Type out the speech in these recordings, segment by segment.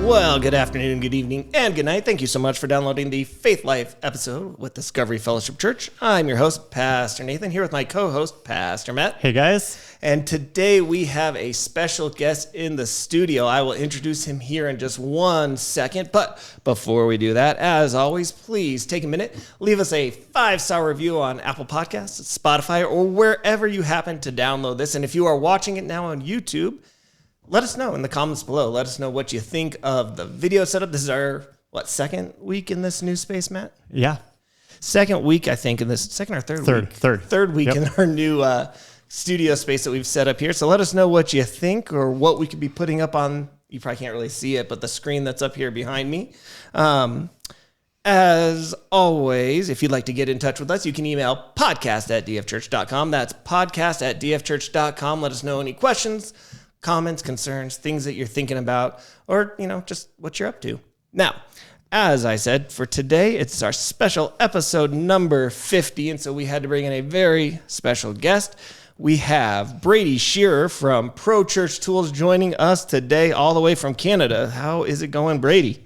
Well, good afternoon, good evening, and good night. Thank you so much for downloading the Faith Life episode with Discovery Fellowship Church. I'm your host, Pastor Nathan, here with my co-host, Pastor Matt. Hey, guys. And today we have a special guest in the studio. I will introduce him here in just 1 second. But before we do that, as always, please take a minute, leave us a 5-star review on Apple Podcasts, Spotify, or wherever you happen to download this. And if you are watching it now on YouTube, let us know in the comments below. Let us know what you think of the video setup. This is our, second week in this new space, Matt? Yeah. Second week, I think, in this, second or third week? Third week in our new studio space that we've set up here. So let us know what you think or what we could be putting up on, you probably can't really see it, but the screen that's up here behind me. As always, if you'd like to get in touch with us, you can email podcast@dfchurch.com. That's podcast@dfchurch.com. Let us know any questions, comments, concerns, things that you're thinking about, or, just what you're up to. Now, as I said, for today, it's our special episode number 50, and so we had to bring in a very special guest. We have Brady Shearer from Pro Church Tools joining us today, all the way from Canada. How is it going, Brady?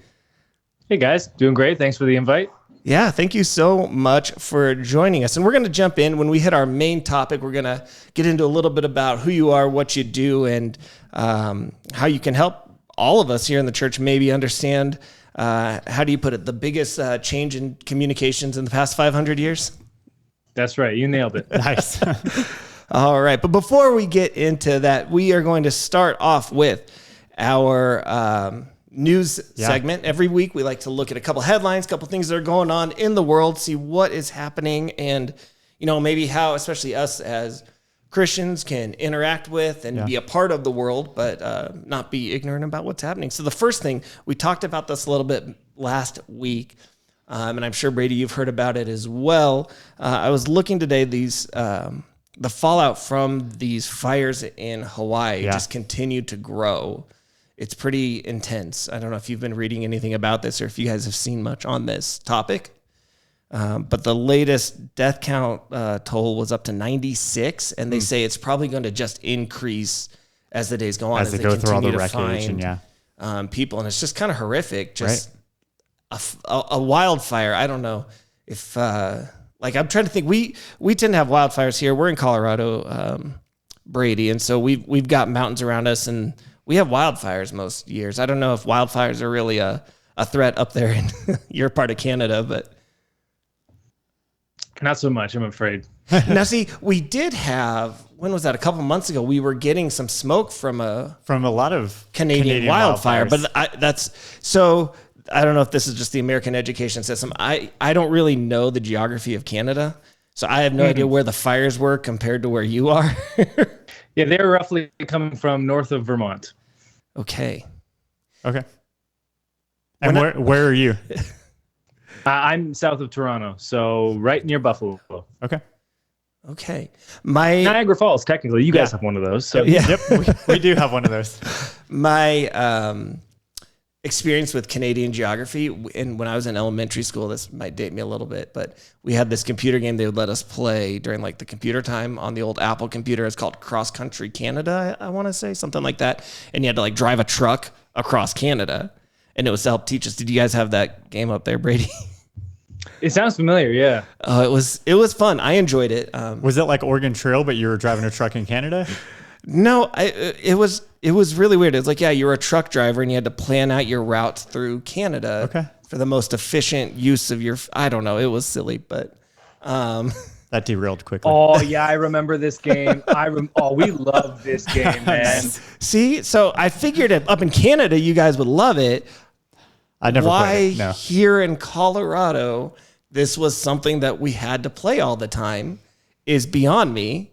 Hey, guys. Doing great. Thanks for the invite. Yeah, thank you so much for joining us. And we're going to jump in. When we hit our main topic, we're going to get into a little bit about who you are, what you do, and how you can help all of us here in the church maybe understand, how do you put it, the biggest change in communications in the past 500 years? That's right. You nailed it. Nice. All right. But before we get into that, we are going to start off with our news segment. Every week, we like to look at a couple headlines, couple things that are going on in the world, see what is happening, and maybe how, especially us as Christians, can interact with and be a part of the world, but not be ignorant about what's happening. So the first thing, we talked about this a little bit last week, and I'm sure, Brady, you've heard about it as well. I was looking today, the fallout from these fires in Hawaii just continued to grow. It's pretty intense. I don't know if you've been reading anything about this or if you guys have seen much on this topic. But the latest death count toll was up to 96, and they say it's probably going to just increase as the days go on. As they go through all the wreckage and people. And it's just kind of horrific. Just a wildfire. I don't know if, I'm trying to think. We tend to have wildfires here. We're in Colorado, Brady, and so we've got mountains around us, and we have wildfires most years. I don't know if wildfires are really a threat up there in your part of Canada, but not so much, I'm afraid. Now, see, we did have, when was that? A couple months ago, we were getting some smoke from a lot of Canadian wildfire, but I don't know if this is just the American education system. I don't really know the geography of Canada, so I have no idea where the fires were compared to where you are. Yeah, they're roughly coming from north of Vermont. Okay. And where are you? I'm south of Toronto, so right near Buffalo. Okay. Niagara Falls, technically. You guys have one of those. So. Yep, we do have one of those. My experience with Canadian geography, and when I was in elementary school, this might date me a little bit, but we had this computer game they would let us play during the computer time on the old Apple computer. It's called Cross Country Canada, I want to say, something like that. And you had to drive a truck across Canada, and it was to help teach us. Did you guys have that game up there, Brady? It sounds familiar, yeah. Oh, it was fun. I enjoyed it. Was it like Oregon Trail, but you were driving a truck in Canada? No, it was really weird. It was you were a truck driver and you had to plan out your route through Canada for the most efficient use of your, I don't know. It was silly, but that derailed quickly. Oh yeah, I remember this game. We love this game, man. See, so I figured up in Canada, you guys would love it. I never played it. No. Here in Colorado, this was something that we had to play all the time is beyond me.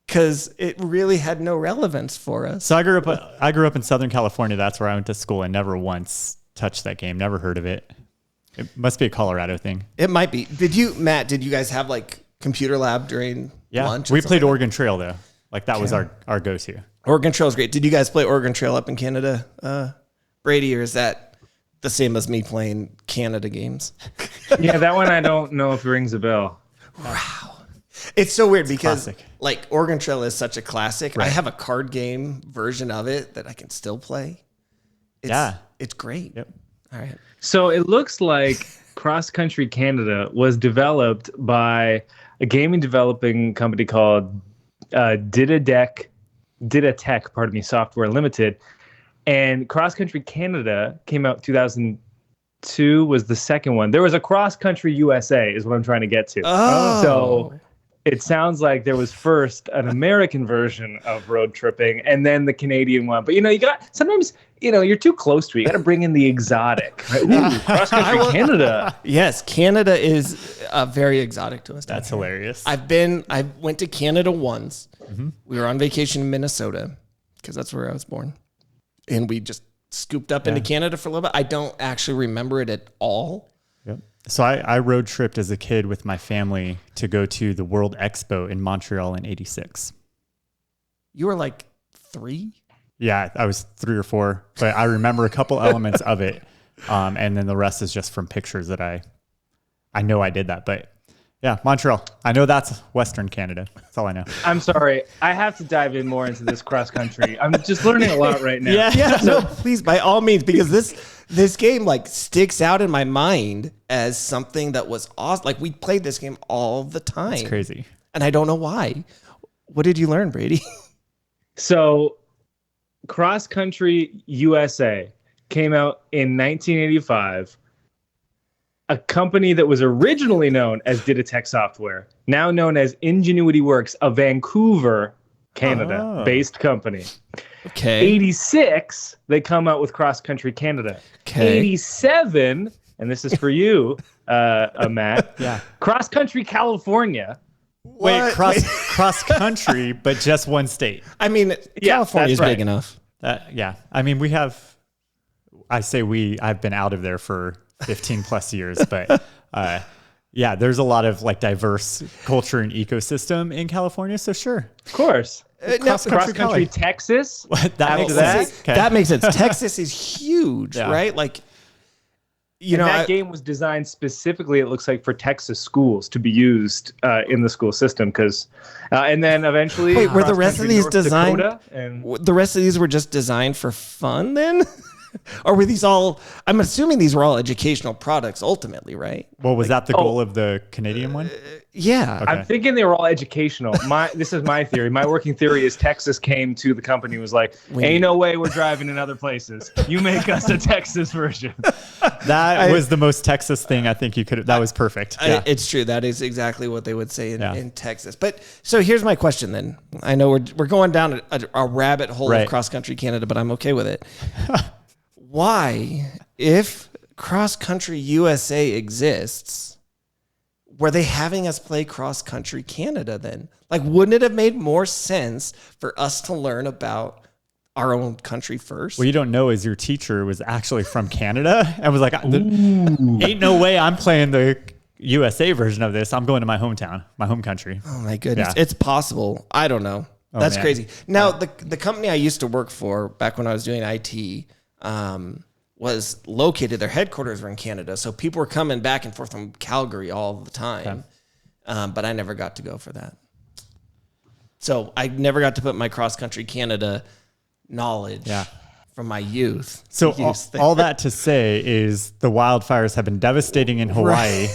Because it really had no relevance for us. So I grew up in Southern California. That's where I went to school and never once touched that game. Never heard of it. It must be a Colorado thing. It might be. Did you guys have computer lab during lunch? We played Oregon Trail though. That was our go-to. Oregon Trail is great. Did you guys play Oregon Trail up in Canada, Brady, or is that the same as me playing Canada games? Yeah, that one I don't know if it rings a bell. Wow. It's so weird because classic. Oregon Trail is such a classic. Right. I have a card game version of it that I can still play. it's great. Yep. All right. So it looks like Cross Country Canada was developed by a gaming developing company called Didatech Software Limited. And Cross Country Canada came out 2002 was the second one. There was a Cross Country USA is what I'm trying to get to. Oh. So it sounds like there was first an American version of road tripping and then the Canadian one. But you got sometimes you're too close to it. You got to bring in the exotic. Right? Ooh, Cross Country Canada. Yes, Canada is very exotic to us. That's hilarious. I went to Canada once. Mm-hmm. We were on vacation in Minnesota because that's where I was born. And we just scooped up into Canada for a little bit. I don't actually remember it at all. Yep. So I road tripped as a kid with my family to go to the World Expo in Montreal in '86. You were like 3? Yeah, I was 3 or 4, but I remember a couple elements of it. And then the rest is just from pictures that I know I did that. But yeah, Montreal. I know that's Western Canada. That's all I know. I'm sorry. I have to dive in more into this cross country. I'm just learning a lot right now. Yeah. No, please, by all means, because this game like sticks out in my mind as something that was awesome. Like we played this game all the time. It's crazy. And I don't know why. What did you learn, Brady? So Cross Country USA came out in 1985. A company that was originally known as Didatech Software, now known as Ingenuity Works, a Vancouver, Canada-based company. Okay. 86, they come out with Cross Country Canada. Okay. 87, and this is for you, Matt. Yeah. Cross Country California. Wait, cross country, but just one state. I mean, California is big enough. Yeah. I mean, I've been out of there for 15 plus years, but yeah, there's a lot of like diverse culture and ecosystem in California. So sure. Of course. Cross country Texas. That makes sense. Texas is huge, right? Like, that game was designed specifically, it looks like, for Texas schools to be used in the school system. And then eventually, wait, were the rest of these designed? And the rest of these were just designed for fun, then? Or were these all? I'm assuming these were all educational products, ultimately, right? Well, was that the goal of the Canadian one? Yeah, Okay. I'm thinking they were all educational. This is my theory. My working theory is Texas came to the company and was like, "Ain't no way we're driving in other places. You make us a Texas version." That was the most Texas thing I think you could have. That was perfect. Yeah. It's true. That is exactly what they would say in Texas. But so here's my question then. I know we're going down a rabbit hole of Cross Country Canada, but I'm okay with it. Why, if Cross Country USA exists, were they having us play Cross Country Canada then? Like, wouldn't it have made more sense for us to learn about our own country first? What you don't know is your teacher was actually from Canada and was like, ain't no way I'm playing the USA version of this. I'm going to my hometown, my home country. Oh my goodness. Yeah. It's possible. I don't know. That's crazy. Now, the company I used to work for back when I was doing IT, was located, their headquarters were in Canada. So people were coming back and forth from Calgary all the time. But I never got to go for that. So I never got to put my Cross Country Canada knowledge from my youth. So all that to say is the wildfires have been devastating in Hawaii.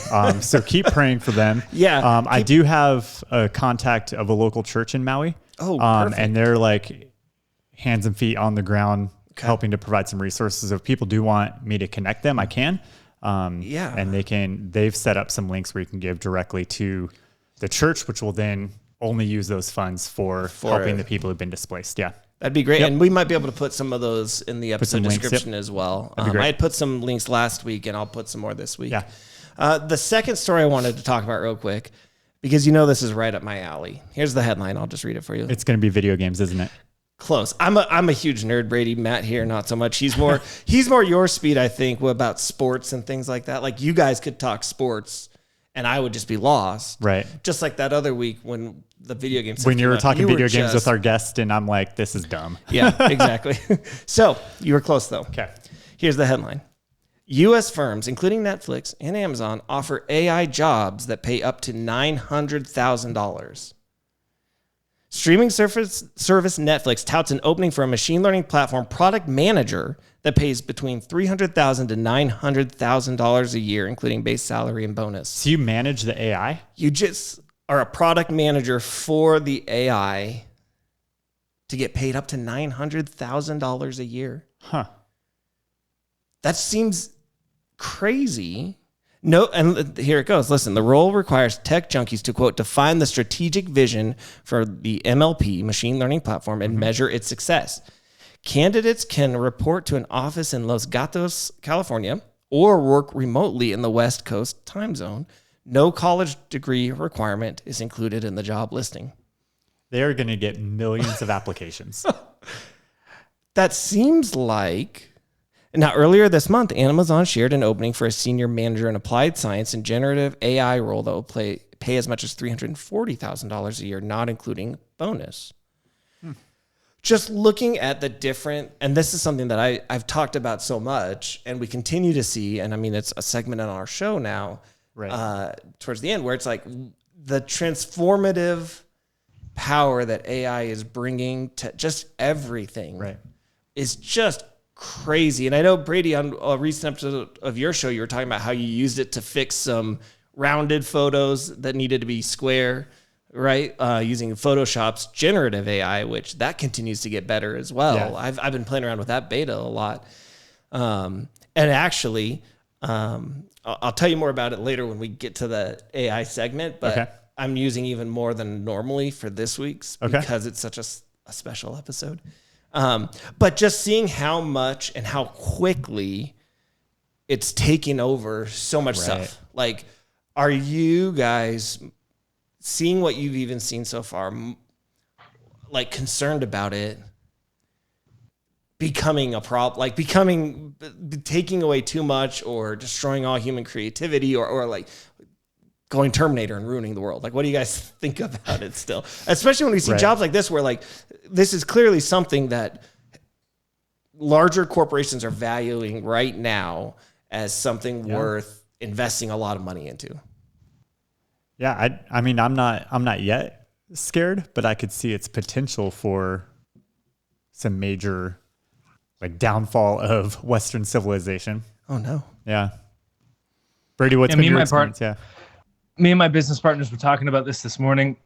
So keep praying for them. Yeah. I do have a contact of a local church in Maui. Oh, perfect. And they're like hands and feet on the ground, helping to provide some resources. If people do want me to connect them, I can. And they've set up some links where you can give directly to the church, which will then only use those funds for helping the people who've been displaced. Yeah. That'd be great. Yep. And we might be able to put some of those in the episode description as well. I had put some links last week and I'll put some more this week. Yeah. The second story I wanted to talk about real quick, because this is right up my alley. Here's the headline. I'll just read it for you. It's going to be video games, isn't it? Close. I'm a huge nerd, Brady. Matt here, not so much. He's more your speed, I think, about sports and things like that. Like you guys could talk sports, and I would just be lost. Right. Just like that other week when the video games. When you were talking video games with our guest, and I'm like, this is dumb. Yeah, exactly. So you were close though. Okay. Here's the headline: U.S. firms, including Netflix and Amazon, offer AI jobs that pay up to $900,000. Streaming service Netflix touts an opening for a machine learning platform product manager that pays between $300,000 to $900,000 a year, including base salary and bonus. So you manage the AI? You just are a product manager for the AI to get paid up to $900,000 a year. Huh. That seems crazy. No, and here it goes. Listen, the role requires tech junkies to, quote, define the strategic vision for the MLP, machine learning platform, and measure its success. Candidates can report to an office in Los Gatos, California, or work remotely in the West Coast time zone. No college degree requirement is included in the job listing. They're going to get millions of applications. That seems like... Now, earlier this month, Amazon shared an opening for a senior manager in applied science and generative AI role that will pay as much as $340,000 a year, not including bonus. Just looking at the different, and this is something that I've talked about so much, and we continue to see, and I mean, it's a segment on our show now, right, towards the end, where it's like the transformative power that AI is bringing to just everything, right, is just crazy. And I know, Brady, on a recent episode of your show, you were talking about how you used it to fix some rounded photos that needed to be square, right? Using Photoshop's generative AI, which that continues to get better as well. Yeah. I've been playing around with that beta a lot. And actually, I'll tell you more about it later when we get to the AI segment, but I'm using even more than normally for this week's because it's such a special episode. But just seeing how much and how quickly it's taking over so much stuff. Like, are you guys seeing what you've even seen so far, like concerned about it becoming a problem, like taking away too much or destroying all human creativity or like going Terminator and ruining the world? Like, what do you guys think about it still? Especially when we see jobs like this, where like, this is clearly something that larger corporations are valuing right now as something worth investing a lot of money into. Yeah. I mean, I'm not yet scared, but I could see its potential for some major like downfall of Western civilization. Oh no. Yeah. Brady, what's been your experience? Me and my business partners were talking about this morning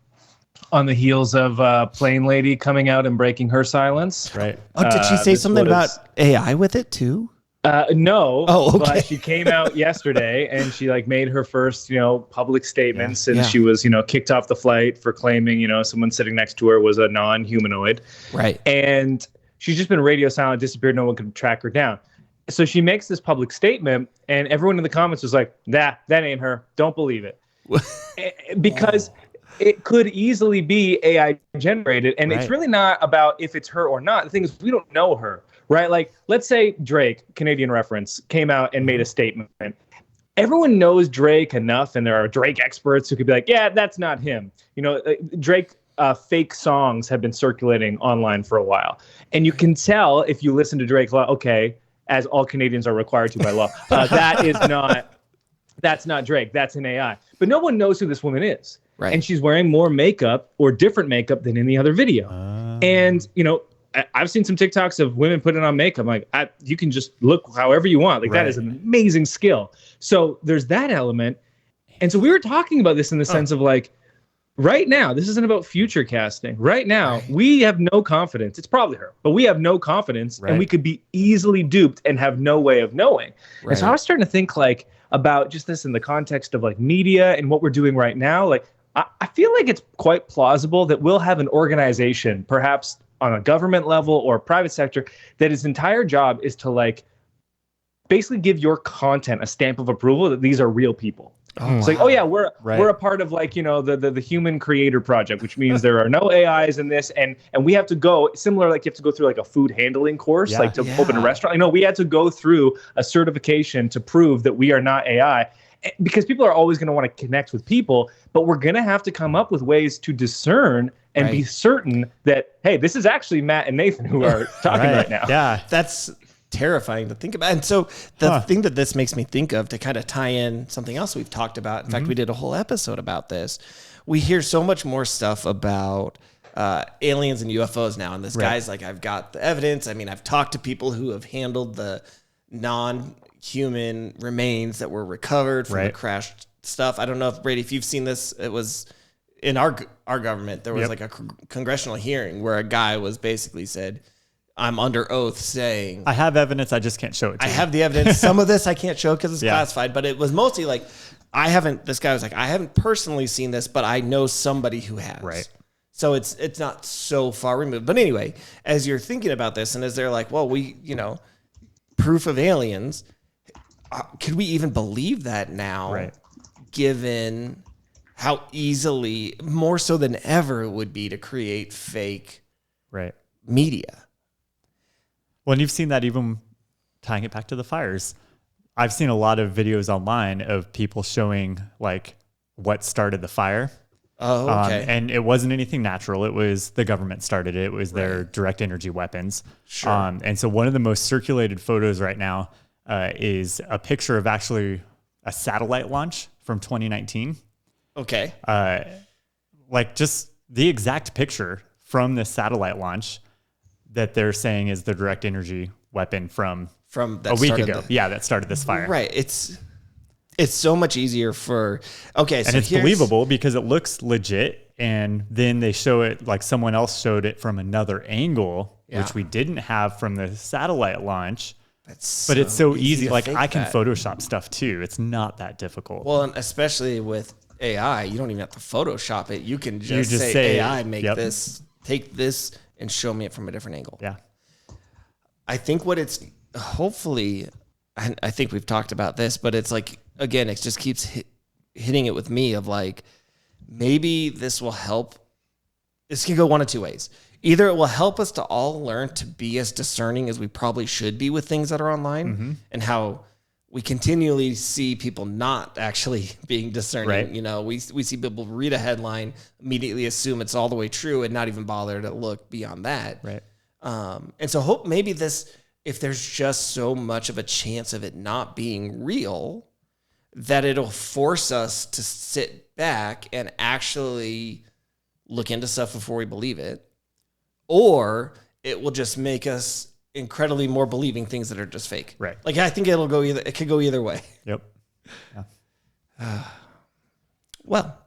on the heels of Plane Lady coming out and breaking her silence. Right. Oh, did she say something about AI with it too? No. Oh, okay. But she came out yesterday and she like made her first, public statement since she was, kicked off the flight for claiming, someone sitting next to her was a non-humanoid. Right. And she's just been radio silent, disappeared. No one could track her down. So she makes this public statement and everyone in the comments was like, that ain't her. Don't believe it. Because it could easily be AI generated. And it's really not about if it's her or not. The thing is, we don't know her, right? Like, let's say Drake, Canadian reference, came out and made a statement. Everyone knows Drake enough, and there are Drake experts who could be like, yeah, that's not him. Drake fake songs have been circulating online for a while. And you can tell if you listen to Drake, okay, as all Canadians are required to by law, that's not Drake, that's an AI. But no one knows who this woman is. Right. And she's wearing more makeup or different makeup than in the other video. And, I've seen some TikToks of women putting on makeup. Like, you can just look however you want. Like, that is an amazing skill. So there's that element. And so we were talking about this in the sense of like, right now, this isn't about future casting. Right now, we have no confidence. It's probably her, but we have no confidence and we could be easily duped and have no way of knowing. And so I was starting to think like about just this in the context of like media and what we're doing right now. Like, I feel like it's quite plausible that we'll have an organization, perhaps on a government level or private sector, that its entire job is to like basically give your content a stamp of approval that these are real people. It's like, we're a part of like, the Human Creator Project, which means there are no AIs in this. And we have to go similar, like you have to go through like a food handling course, like to open a restaurant. We had to go through a certification to prove that we are not AI. Because people are always going to want to connect with people, but we're going to have to come up with ways to discern and be certain that, hey, this is actually Matt and Nathan who are talking right now. Yeah, that's terrifying to think about. And so the thing that this makes me think of to kind of tie in something else we've talked about, in fact, we did a whole episode about this. We hear so much more stuff about aliens and UFOs now. And this guy's like, I've got the evidence. I mean, I've talked to people who have handled the non-human remains that were recovered from the crashed stuff. I don't know if Brady, if you've seen this, it was in our government. There was like a congressional hearing where a guy was basically said, I'm under oath saying, I have evidence. I just can't show it to you. I have the evidence. Some of this I can't show because it's classified, but it was mostly like, this guy was like, I haven't personally seen this, but I know somebody who has. Right. So it's not so far removed. But anyway, as you're thinking about this and as they're like, well, proof of aliens, could we even believe that now? Right. Given how easily, more so than ever, it would be to create fake media. Well, and you've seen that even tying it back to the fires. I've seen a lot of videos online of people showing like what started the fire. Oh, okay. And it wasn't anything natural. It was the government started it. It was their direct energy weapons. Sure. And so one of the most circulated photos right now is a picture of actually a satellite launch from 2019. Okay. Like just the exact picture from this satellite launch that they're saying is the direct energy weapon from a week ago. That started this fire. Right. It's so much easier and it's believable because it looks legit. And then they show it like someone else showed it from another angle, which we didn't have from the satellite launch. But it's so easy. Like I can Photoshop stuff too. It's not that difficult. Well, and especially with AI, you don't even have to Photoshop it. You can just say AI, make this, take this and show me it from a different angle. Yeah. I think what it's hopefully, I think we've talked about this, but it's like, again, it just keeps hitting it with me of like, maybe this will help. This can go one of two ways. Either it will help us to all learn to be as discerning as we probably should be with things that are online and how we continually see people not actually being discerning. Right. We see people read a headline, immediately assume it's all the way true and not even bother to look beyond that. Right. And so hope maybe this, if there's just so much of a chance of it not being real, that it'll force us to sit back and actually look into stuff before we believe it. Or it will just make us incredibly more believing things that are just fake. Right. Like I think it could go either way. Yep. Yeah. Well,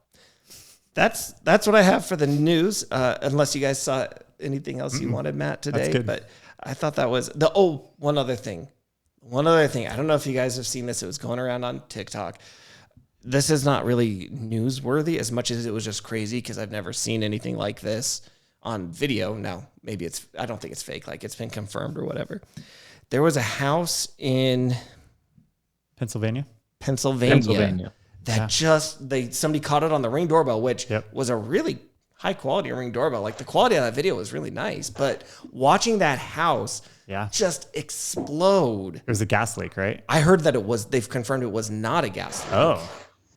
that's what I have for the news. Unless you guys saw anything else you wanted, Matt, today. That's good. But I thought that was one other thing. I don't know if you guys have seen this. It was going around on TikTok. This is not really newsworthy as much as it was just crazy because I've never seen anything like this on video. Now, maybe I don't think it's fake. Like it's been confirmed or whatever. There was a house in Pennsylvania that somebody caught it on the Ring doorbell, which was a really high quality Ring doorbell. Like the quality of that video was really nice, but watching that house just explode. It was a gas leak, right? I heard that they've confirmed it was not a gas leak. Oh.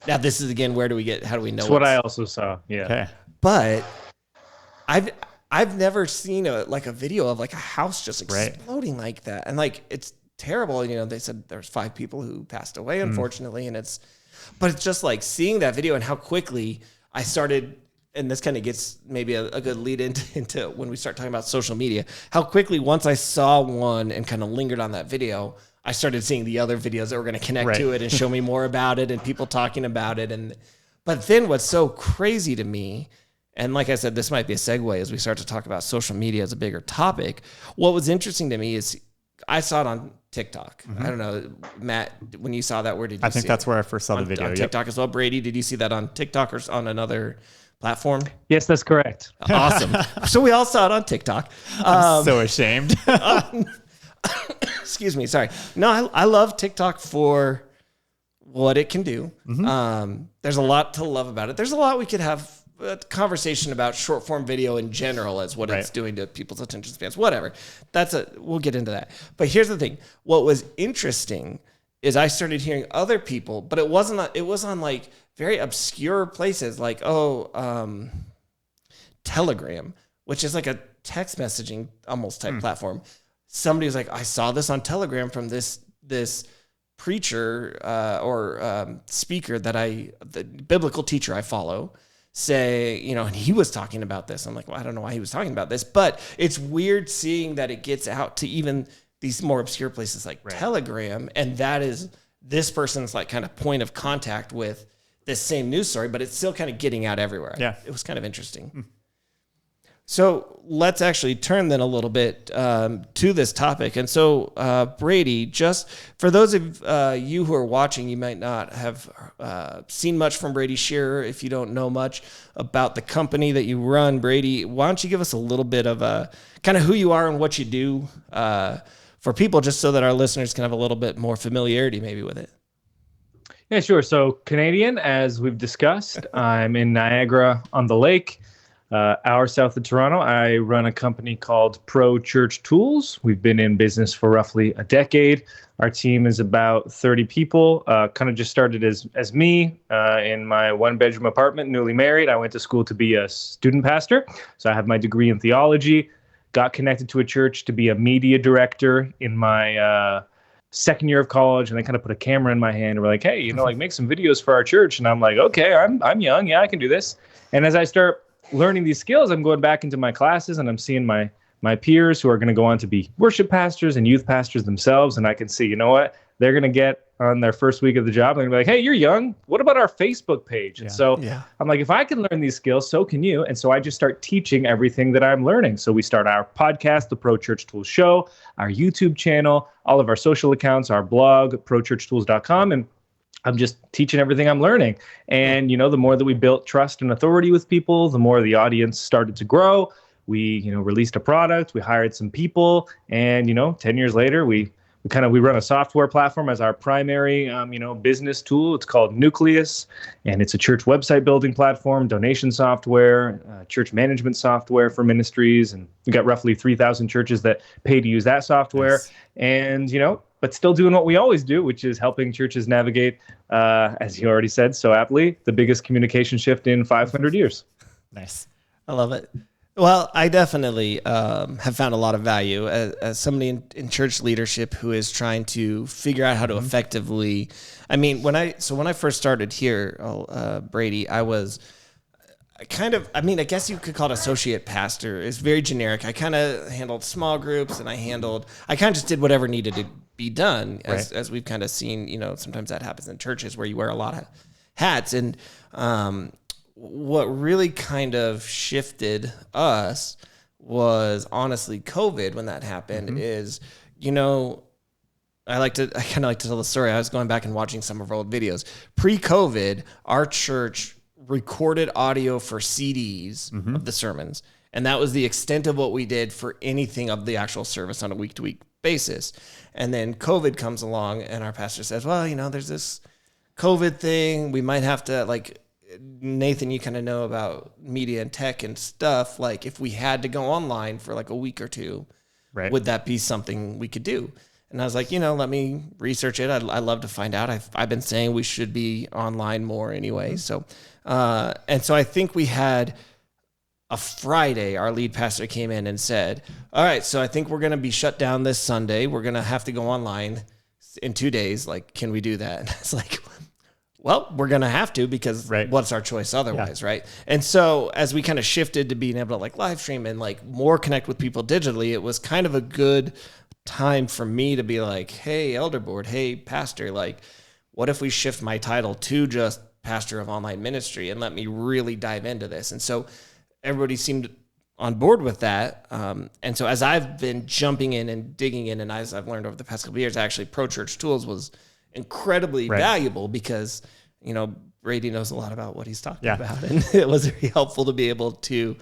Now this is again, how do we know? That's what I also saw. Yeah. Okay. But I've never seen a video of like a house just exploding like that. And like, it's terrible. They said there's 5 people who passed away, unfortunately. But it's just like seeing that video and how quickly I started, and this kind of gets maybe a good lead into when we start talking about social media, how quickly once I saw one and kind of lingered on that video, I started seeing the other videos that were going to connect to it and show me more about it and people talking about it. But then what's so crazy to me, and like I said, this might be a segue as we start to talk about social media as a bigger topic. What was interesting to me is I saw it on TikTok. I don't know, Matt, when you saw that, where did you see it? I think that's where I first saw the video. On TikTok as well. Brady, did you see that on TikTok or on another platform? Yes, that's correct. Awesome. So we all saw it on TikTok. I'm so ashamed. Excuse me. Sorry. No, I love TikTok for what it can do. There's a lot to love about it. There's a lot we could have a conversation about short form video in general as what it's doing to people's attention spans, whatever. We'll get into that. But here's the thing. What was interesting is I started hearing other people, but it was on like very obscure places like, Telegram, which is like a text messaging almost type platform. Somebody was like, I saw this on Telegram from this preacher or speaker the biblical teacher I follow, say, and he was talking about this. I'm like, well, I don't know why he was talking about this, but it's weird seeing that it gets out to even these more obscure places like Telegram. And that is this person's like kind of point of contact with this same news story, but it's still kind of getting out everywhere. Yeah. It was kind of interesting. So let's actually turn then a little bit to this topic. And so, Brady, just for those of you who are watching, you might not have seen much from Brady Shearer. If you don't know much about the company that you run, Brady, why don't you give us a little bit of a kind of who you are and what you do for people, just so that our listeners can have a little bit more familiarity maybe with it. Yeah, sure. So Canadian, as we've discussed, I'm in Niagara on the Lake. Hour south of Toronto. I run a company called Pro Church Tools. We've been in business for roughly a decade. Our team is about 30 people. Kind of just started as me in my one-bedroom apartment, newly married. I went to school to be a student pastor, so I have my degree in theology. Got connected to a church to be a media director in my second year of college, and they kind of put a camera in my hand and were like, hey, make some videos for our church. And I'm like, okay, I'm young. Yeah, I can do this. And as I start learning these skills, I'm going back into my classes and I'm seeing my peers who are going to go on to be worship pastors and youth pastors themselves. And I can see, they're going to get on their first week of the job. They're going to be like, hey, you're young. What about our Facebook page? And so I'm like, if I can learn these skills, so can you. And so I just start teaching everything that I'm learning. So we start our podcast, the Pro Church Tools Show, our YouTube channel, all of our social accounts, our blog, prochurchtools.com. And I'm just teaching everything I'm learning. And, the more that we built trust and authority with people, the more the audience started to grow. We, released a product, we hired some people, and, 10 years later, we run a software platform as our primary, business tool. It's called Nucleus, and it's a church website building platform, donation software, church management software for ministries. And we got roughly 3,000 churches that pay to use that software. Nice. And, but still doing what we always do, which is helping churches navigate, as you already said so aptly, the biggest communication shift in 500 years. Nice. I love it. Well, I definitely have found a lot of value as somebody in church leadership who is trying to figure out how to effectively. I mean, when I first started here, Brady, I was I guess you could call it associate pastor. It's very generic. I kind of handled small groups, and I kind of just did whatever needed to be done, as we've kind of seen. Sometimes that happens in churches where you wear a lot of hats. And what really kind of shifted us was honestly COVID when that happened. Is I kind of like to tell the story. I was going back and watching some of our old videos. Pre-COVID, our church recorded audio for CDs of the sermons. And that was the extent of what we did for anything of the actual service on a week-to-week basis. And then COVID comes along and our pastor says, well, there's this COVID thing. We might have to, Nathan, you kind of know about media and tech and stuff. Like, if we had to go online for a week or two, would that be something we could do? And I was like, let me research it. I'd love to find out. I've been saying we should be online more anyway. So, and so I think we had a Friday, our lead pastor came in and said, all right, so I think we're going to be shut down this Sunday. We're going to have to go online in 2 days. Can we do that? And I was like, well, we're going to have to, because what's our choice otherwise, right? And so as we kind of shifted to being able to live stream and more connect with people digitally, it was kind of a good time for me to be like, hey, elder board, hey, pastor, what if we shift my title to just pastor of online ministry and let me really dive into this? And so everybody seemed on board with that. And so as I've been jumping in and digging in, and as I've learned over the past couple of years, actually Pro Church Tools was incredibly valuable because, Brady knows a lot about what he's talking about. And it was very helpful to be able to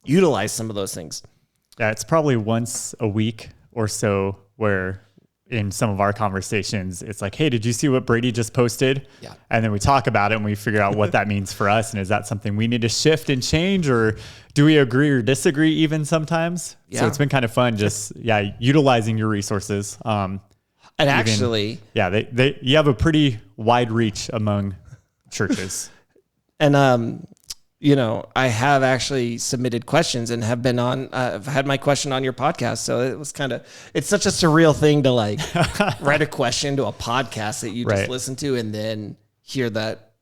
utilize some of those things. Yeah, it's probably once a week or so where in some of our conversations, it's like, hey, did you see what Brady just posted? Yeah. And then we talk about it and we figure out what that means for us. And is that something we need to shift and change, or do we agree or disagree even sometimes? Yeah. So it's been kind of fun just, utilizing your resources. And actually, you have a pretty wide reach among churches. And, I have actually submitted questions and have been on, I've had my question on your podcast. So it was it's such a surreal thing to write a question to a podcast that you just listen to and then hear that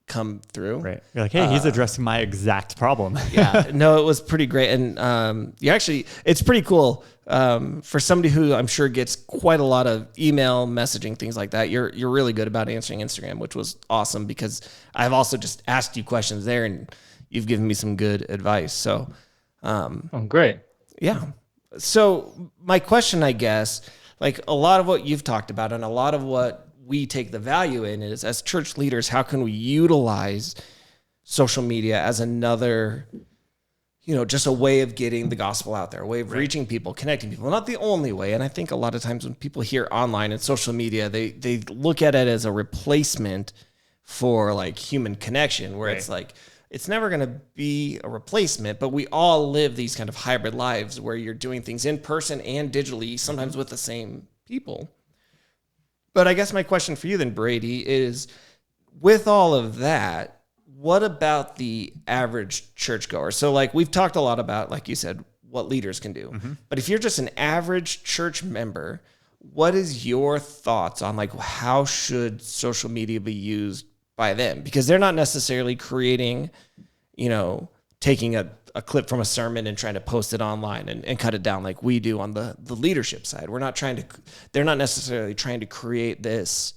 come through. Right. You're like, hey, he's addressing my exact problem. Yeah, no, it was pretty great. And it's pretty cool for somebody who I'm sure gets quite a lot of email messaging, things like that. You're really good about answering Instagram, which was awesome because I've also just asked you questions there and you've given me some good advice. So, great. Yeah. So my question, I guess, like a lot of what you've talked about and a lot of what we take the value in is, as church leaders, how can we utilize social media as another, just a way of getting the gospel out there, a way of reaching people, connecting people, not the only way. And I think a lot of times when people hear online and social media, they look at it as a replacement for like human connection, where it's like, it's never going to be a replacement, but we all live these kind of hybrid lives where you're doing things in person and digitally, sometimes with the same people. But I guess my question for you then, Brady, is with all of that, what about the average churchgoer? So like we've talked a lot about, like you said, what leaders can do. Mm-hmm. But if you're just an average church member, what is your thoughts on like how should social media be used by them? Because they're not necessarily creating, taking a clip from a sermon and trying to post it online and cut it down like we do on the leadership side. They're not necessarily trying to create this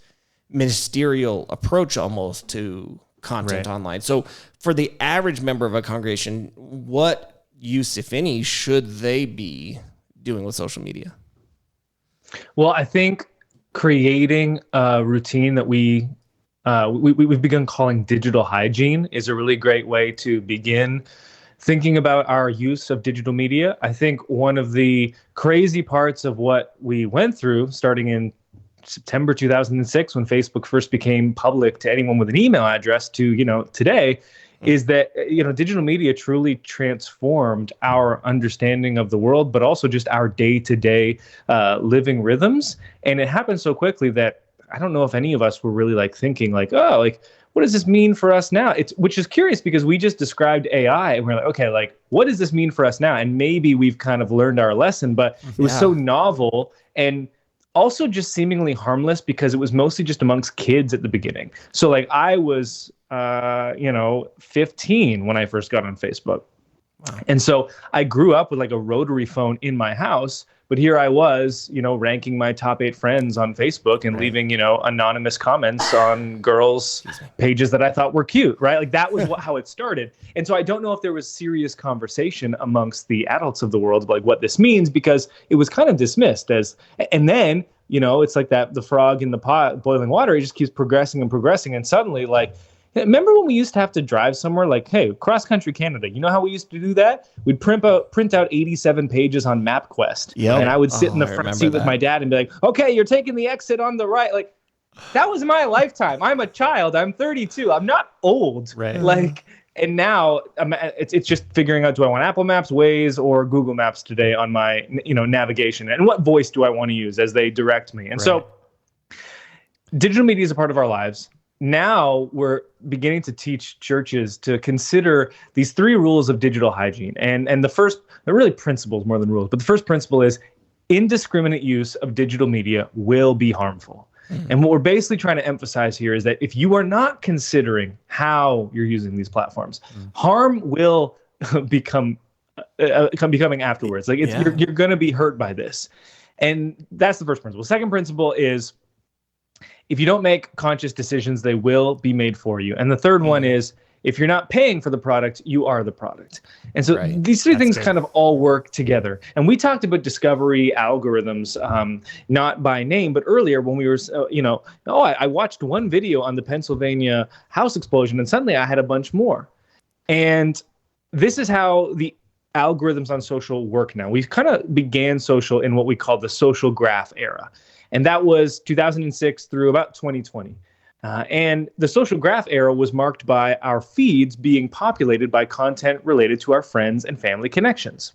ministerial approach almost to content online. So for the average member of a congregation, what use, if any, should they be doing with social media? Well, I think creating a routine that we've begun calling digital hygiene is a really great way to begin thinking about our use of digital media. I think one of the crazy parts of what we went through starting in September 2006, when Facebook first became public to anyone with an email address, to, today, is that, digital media truly transformed our understanding of the world, but also just our day-to-day living rhythms. And it happened so quickly that I don't know if any of us were really like thinking like, oh, like, what does this mean for us now? Which is curious because we just described AI and we're like, okay, like, what does this mean for us now? And maybe we've kind of learned our lesson, but it was so novel and also just seemingly harmless because it was mostly just amongst kids at the beginning. So like I was, 15 when I first got on Facebook. Wow. And so I grew up with like a rotary phone in my house, but here I was, ranking my top 8 friends on Facebook and leaving, anonymous comments on girls' pages that I thought were cute, right? Like that was how it started. And so I don't know if there was serious conversation amongst the adults of the world about like what this means, because it was kind of dismissed as, and then, it's like the frog in the pot boiling water. It just keeps progressing and progressing. And suddenly like, remember when we used to have to drive somewhere like, hey, cross country Canada, you know how we used to do that? We'd print out 87 pages on MapQuest. Yep. And I would sit in the front seat with my dad and be like, okay, you're taking the exit on the right. Like that was my lifetime. I'm a child. I'm 32. I'm not old. Right. Like, and now it's just figuring out, do I want Apple Maps, Waze, or Google Maps today on my, navigation? And what voice do I want to use as they direct me? And so digital media is a part of our lives. Now we're beginning to teach churches to consider these 3 rules of digital hygiene. And the first, they're really principles more than rules, but the first principle is indiscriminate use of digital media will be harmful. And what we're basically trying to emphasize here is that if you are not considering how you're using these platforms, harm will becoming afterwards. Like you're going to be hurt by this. And that's the first principle. Second principle is, if you don't make conscious decisions, they will be made for you. And the third one is, if you're not paying for the product, you are the product. And so these 3 things kind of all work together. And we talked about discovery algorithms, not by name, but earlier when we were, I watched one video on the Pennsylvania house explosion and suddenly I had a bunch more. And this is how the algorithms on social work now. We kind of began social in what we call the social graph era. And that was 2006 through about 2020. And the social graph era was marked by our feeds being populated by content related to our friends and family connections.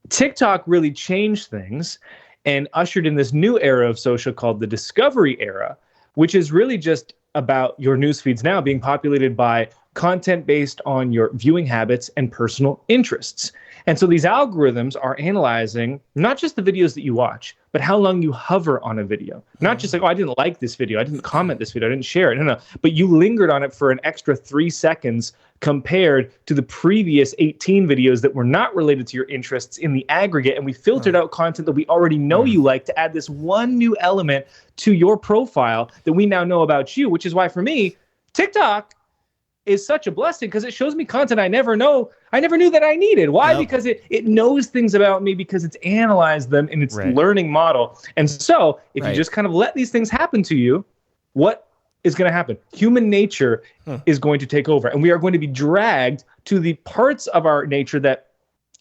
TikTok really changed things and ushered in this new era of social called the discovery era, which is really just about your news feeds now being populated by content based on your viewing habits and personal interests. And so these algorithms are analyzing not just the videos that you watch, but how long you hover on a video. Not just like, oh, I didn't like this video, I didn't comment this video, I didn't share it. No. But you lingered on it for an extra 3 seconds compared to the previous 18 videos that were not related to your interests in the aggregate. And we filtered out content that we already know you like to add this one new element to your profile that we now know about you, which is why for me, TikTok is such a blessing because it shows me content I never knew that I needed. Why? Nope. Because it knows things about me because it's analyzed them in its learning model. And so if you just kind of let these things happen to you, what is going to happen? Human nature is going to take over, and we are going to be dragged to the parts of our nature that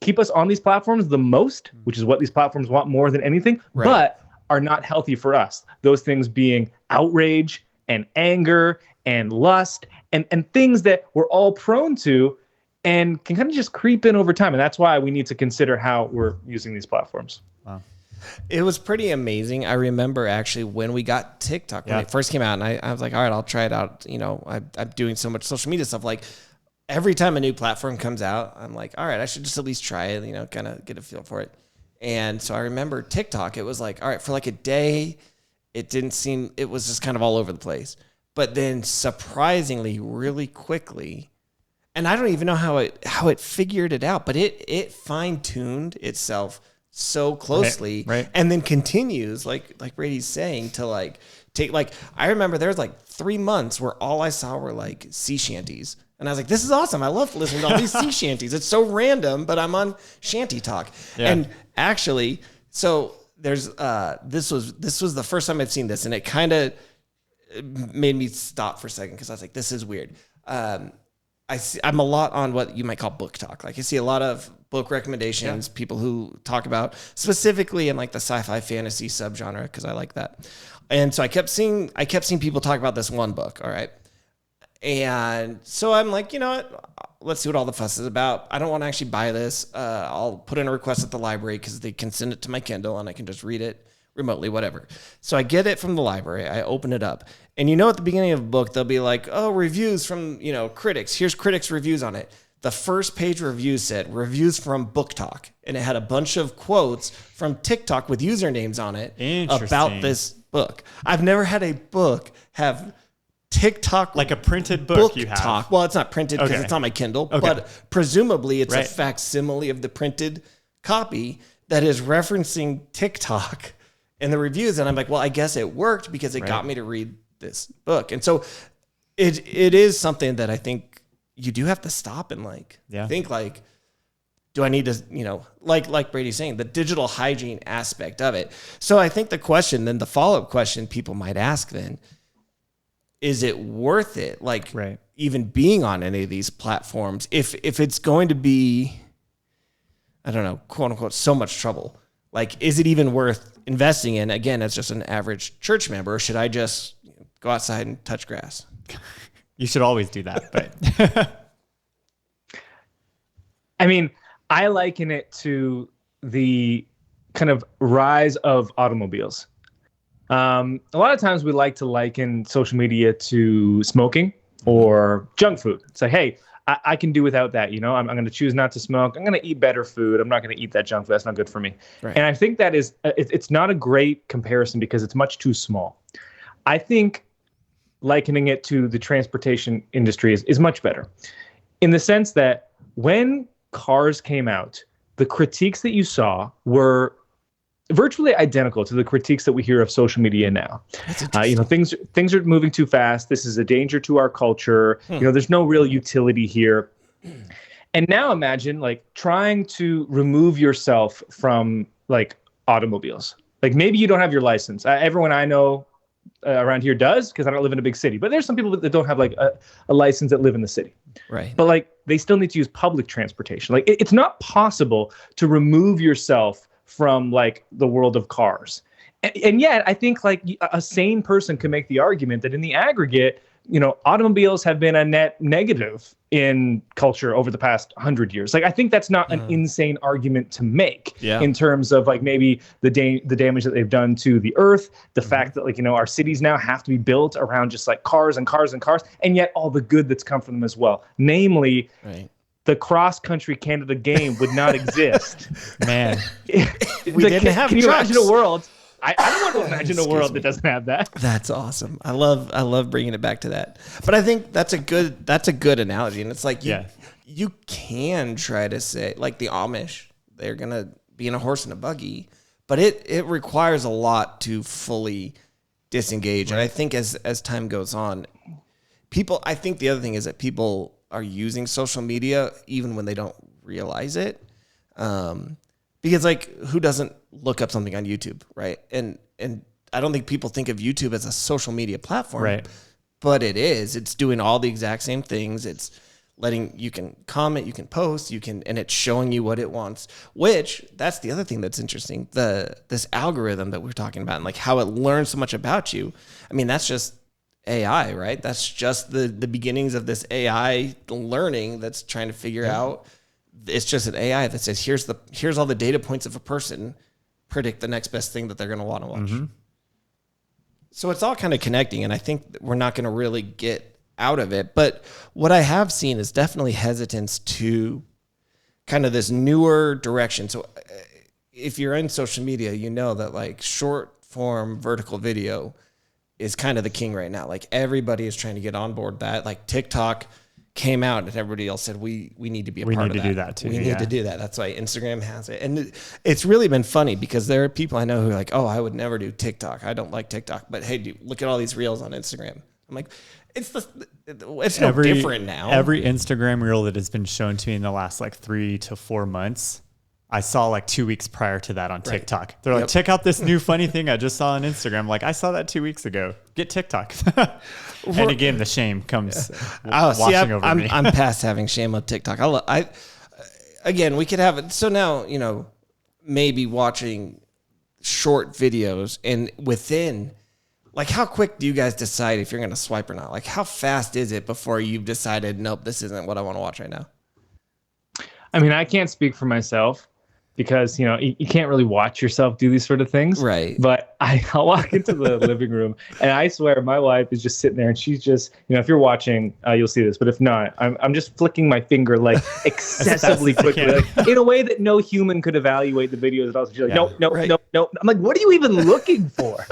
keep us on these platforms the most, which is what these platforms want more than anything, but are not healthy for us. Those things being outrage and anger and lust and things that we're all prone to and can kind of just creep in over time. And that's why we need to consider how we're using these platforms. Wow. It was pretty amazing. I remember actually when we got TikTok, when it first came out, and I was like, all right, I'll try it out. You know, I'm doing so much social media stuff. Like every time a new platform comes out, I'm like, all right, I should just at least try it, you know, kind of get a feel for it. And so I remember TikTok, it was like, all right, for like a day, it was just kind of all over the place. But then surprisingly, really quickly, and I don't even know how it figured it out, but it fine-tuned itself so closely and then continues, like Brady's saying, to take I remember there was 3 months where all I saw were sea shanties. And I was like, this is awesome. I love listening to all these sea shanties. It's so random, but I'm on Shanty Talk. Yeah. And actually, so there's this was the first time I've seen this, and it kind of made me stop for a second because I was like, this is weird. I'm a lot on what you might call book talk. Like I see a lot of book recommendations, people who talk about specifically in the sci-fi fantasy subgenre, because I like that. And so I kept seeing people talk about this one book. All right. And so I'm like, you know what? Let's see what all the fuss is about. I don't want to actually buy this. I'll put in a request at the library because they can send it to my Kindle and I can just read it remotely, whatever. So I get it from the library. I open it up. And at the beginning of a book, they'll be like, oh, reviews from, critics. Here's critics' reviews on it. The first page review said, reviews from Book Talk. And it had a bunch of quotes from TikTok with usernames on it about this book. I've never had a book have TikTok like a printed book you have. Talk. Well, it's not printed because it's on my Kindle, but presumably it's a facsimile of the printed copy that is referencing TikTok in the reviews. And I'm like, well, I guess it worked because it got me to read this book. And so it is something that I think you do have to stop and think do I need to, like Brady's saying, the digital hygiene aspect of it. So I think the follow-up question people might ask then, is it worth it? Even being on any of these platforms, if it's going to be, I don't know, quote unquote, so much trouble, is it even worth investing in, again, as just an average church member, or should I just go outside and touch grass? You should always do that. But I mean, I liken it to the kind of rise of automobiles. A lot of times we like to liken social media to smoking or junk food. It's like, hey, I can do without that. I'm going to choose not to smoke. I'm going to eat better food. I'm not going to eat that junk food. That's not good for me. Right. And I think that is, it's not a great comparison because it's much too small. I think likening it to the transportation industry is much better in the sense that when cars came out, the critiques that you saw were virtually identical to the critiques that we hear of social media now. Things are moving too fast. This is a danger to our culture. There's no real utility here. And now imagine trying to remove yourself from automobiles. Maybe you don't have your license. Everyone I know around here does, because I don't live in a big city. But there's some people that don't have a license that live in the city. Right. But they still need to use public transportation. It's not possible to remove yourself from the world of cars. And yet I think a sane person could make the argument that in the aggregate, automobiles have been a net negative in culture over the past 100 years. I think that's not an insane argument to make in terms of maybe the damage that they've done to the earth, the fact that our cities now have to be built around just cars and cars and cars, and yet all the good that's come from them as well. Namely, the cross-country Canada game would not exist. Man, we didn't have Can you imagine a world I don't want to imagine a world that doesn't have that. That's awesome. I love bringing it back to that. But I think that's a good analogy. And it's like, you can try to say, like the Amish, they're going to be in a horse and a buggy, but it requires a lot to fully disengage. And I think as time goes on, I think the other thing is that people are using social media even when they don't realize it. Because like, who doesn't look up something on YouTube, right? And I don't think people think of YouTube as a social media platform, right? But it is. It's doing all the exact same things. It's you can comment, you can post, and it's showing you what it wants. Which that's the other thing that's interesting. This algorithm that we're talking about, and like how it learns so much about you. I mean, that's just AI, right? That's just the beginnings of this AI learning that's trying to figure out. It's just an AI that says, here's all the data points of a person, predict the next best thing that they're going to want to watch. Mm-hmm. So it's all kind of connecting, and I think we're not going to really get out of it. But what I have seen is definitely hesitance to kind of this newer direction. So if you're in social media, you know that like short form vertical video is kind of the king right now. Like everybody is trying to get on board that. Like TikTok came out and everybody else said, we need to be a part of that. We need to do that too. We need to do that. That's why Instagram has it. And it's really been funny because there are people I know who are like, oh, I would never do TikTok. I don't like TikTok. But hey, dude, look at all these reels on Instagram. I'm like, it's no different now. Every Instagram reel that has been shown to me in the last like 3 to 4 months, I saw like 2 weeks prior to that on TikTok. They're like, check out this new funny thing I just saw on Instagram. Like, I saw that 2 weeks ago. Get TikTok. And again, the shame comes washing over me. I'm past having shame on TikTok. Again, we could have it. So now, maybe watching short videos and within, like, how quick do you guys decide if you're going to swipe or not? Like, how fast is it before you've decided, nope, this isn't what I want to watch right now? I mean, I can't speak for myself because, you can't really watch yourself do these sort of things. Right. But I'll walk into the living room and I swear my wife is just sitting there and she's just, if you're watching, you'll see this. But if not, I'm just flicking my finger like excessively quickly, like, in a way that no human could evaluate the videos at all. So she's like, no. I'm like, what are you even looking for?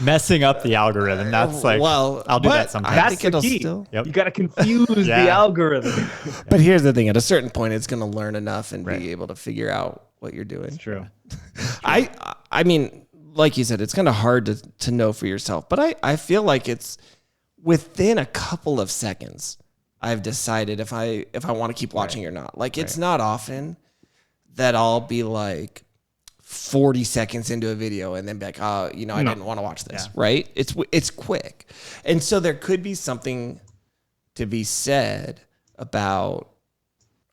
Messing up the algorithm. That's like, I'll do that sometimes. That's the key. You got to confuse the algorithm. But here's the thing. At a certain point, it's going to learn enough and be able to figure out what you're doing. It's true. I mean, like you said, it's kind of hard to know for yourself. But I feel like it's within a couple of seconds, I've decided if I want to keep watching or not. Like, it's not often that I'll be like 40 seconds into a video and then be like, I didn't want to watch this, right? It's quick. And so there could be something to be said about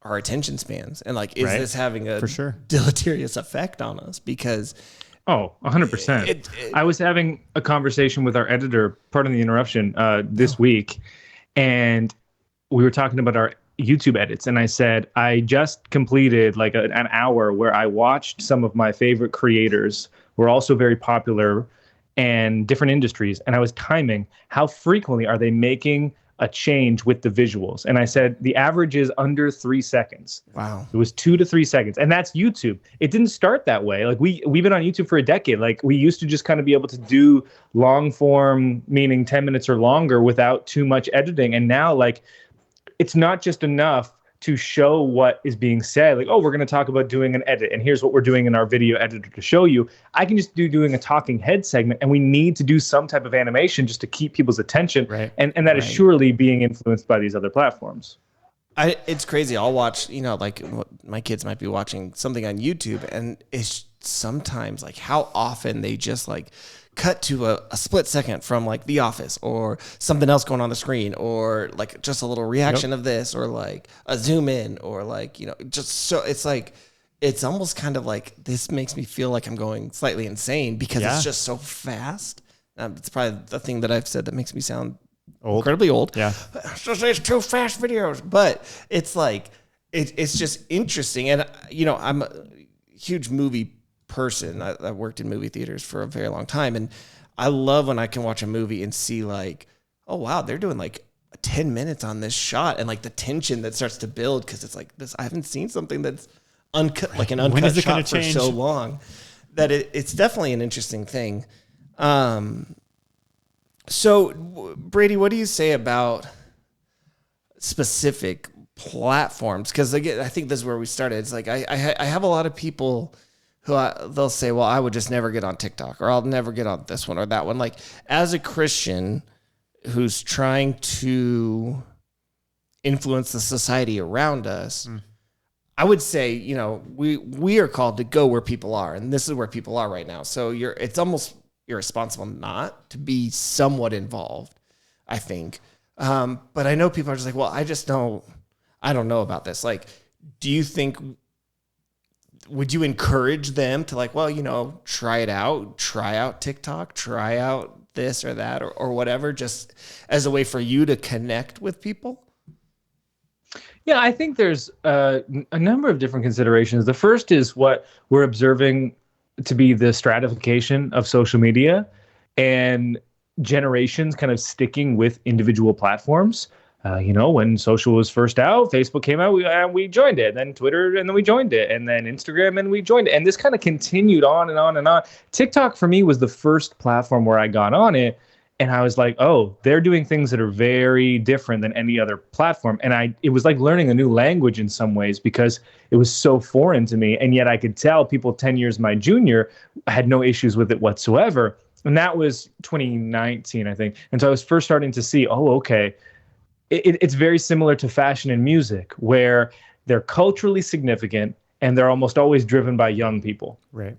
our attention spans and like, is this having a deleterious effect on us? Because 100%. I was having a conversation with our editor, pardon the interruption, this week, and we were talking about our YouTube edits, and I said I just completed like an hour where I watched some of my favorite creators who are also very popular and different industries, and I was timing how frequently are they making a change with the visuals, and I said the average is under 3 seconds. Wow. It was 2 to 3 seconds, and that's YouTube. It didn't start that way. Like we've been on YouTube for a decade. Like we used to just kind of be able to do long form, meaning 10 minutes or longer without too much editing, and now like it's not just enough to show what is being said. Like, we're going to talk about doing an edit, and here's what we're doing in our video editor to show you. I can just doing a talking head segment, and we need to do some type of animation just to keep people's attention. Right. And that is surely being influenced by these other platforms. It's crazy. I'll watch, like my kids might be watching something on YouTube, and it's sometimes like how often they just like cut to a split second from like The Office or something else going on the screen, or like just a little reaction of this, or like a zoom in, or like, just so it's like, it's almost kind of like, this makes me feel like I'm going slightly insane because it's just so fast. It's probably the thing that I've said that makes me sound incredibly old. Yeah. It's too fast videos, but it's like, it's just interesting. And, I'm a huge movie person. I worked in movie theaters for a very long time, and I love when I can watch a movie and see like, oh wow, they're doing like 10 minutes on this shot, and like the tension that starts to build because it's like this. I haven't seen something that's uncut, like an uncut shot for so long. that it's definitely an interesting thing. So Brady, what do you say about specific platforms? Because again, I think this is where we started. It's like I have a lot of people who they'll say, well, I would just never get on TikTok, or I'll never get on this one or that one. Like, as a Christian who's trying to influence the society around us, I would say, you know, we are called to go where people are, and this is where people are right now. So it's almost irresponsible not to be somewhat involved, I think. But I know people are just like, well, I don't know about this. Like, do you think, would you encourage them to, like, well, you know, try out TikTok, try out this or that or whatever, just as a way for you to connect with people? Yeah, I think there's a number of different considerations. The first is what we're observing to be the stratification of social media and generations kind of sticking with individual platforms. You know, when social was first out, Facebook came out, we joined it. Then Twitter, and then we joined it. And then Instagram, and we joined it. And this kind of continued on and on and on. TikTok, for me, was the first platform where I got on it. And I was like, oh, they're doing things that are very different than any other platform. And it was like learning a new language in some ways, because it was so foreign to me. And yet I could tell people 10 years my junior had no issues with it whatsoever. And that was 2019, I think. And so I was first starting to see, oh, okay, it's very similar to fashion and music, where they're culturally significant and they're almost always driven by young people. Right.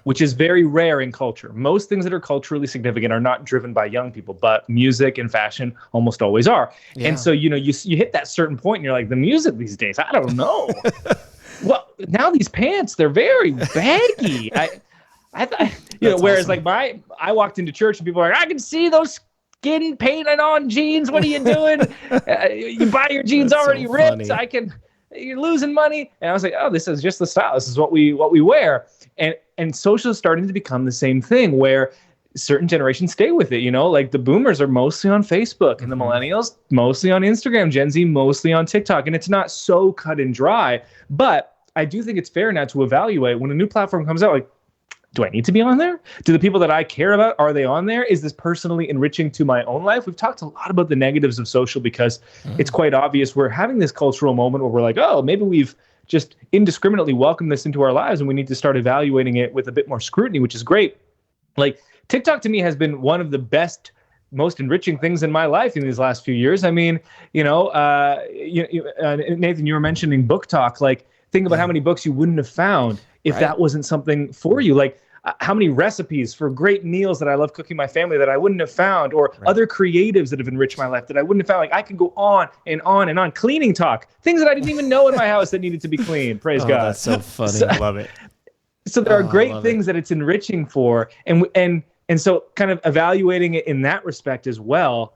Which is very rare in culture. Most things that are culturally significant are not driven by young people, but music and fashion almost always are. Yeah. And so, you know, you hit that certain point and you're like, the music these days, I don't know. Well, now these pants, they're very baggy. Whereas awesome. Like I walked into church and people are like, I can see those skin painted on jeans. What are you doing? You buy your jeans That's already so ripped. You're losing money. And I was like, oh, this is just the style. This is what we wear. And social is starting to become the same thing, where certain generations stay with it. You know, like the boomers are mostly on Facebook, and the millennials mostly on Instagram, Gen Z mostly on TikTok. And it's not so cut and dry, but I do think it's fair now to evaluate when a new platform comes out, like, do I need to be on there? Do the people that I care about, are they on there? Is this personally enriching to my own life? We've talked a lot about the negatives of social, because it's quite obvious we're having this cultural moment where we're like, oh, maybe we've just indiscriminately welcomed this into our lives, and we need to start evaluating it with a bit more scrutiny, which is great. Like, TikTok to me has been one of the best, most enriching things in my life in these last few years. I mean, you know, Nathan, you were mentioning Book Talk. Like, think about how many books you wouldn't have found if that wasn't something for you. Like, how many recipes for great meals that I love cooking my family that I wouldn't have found, or other creatives that have enriched my life that I wouldn't have found. Like, I can go on and on and on. Cleaning talk, things that I didn't even know in my house that needed to be cleaned. Praise God. That's so funny. I love it. So there are great things that it's enriching for. And so kind of evaluating it in that respect as well.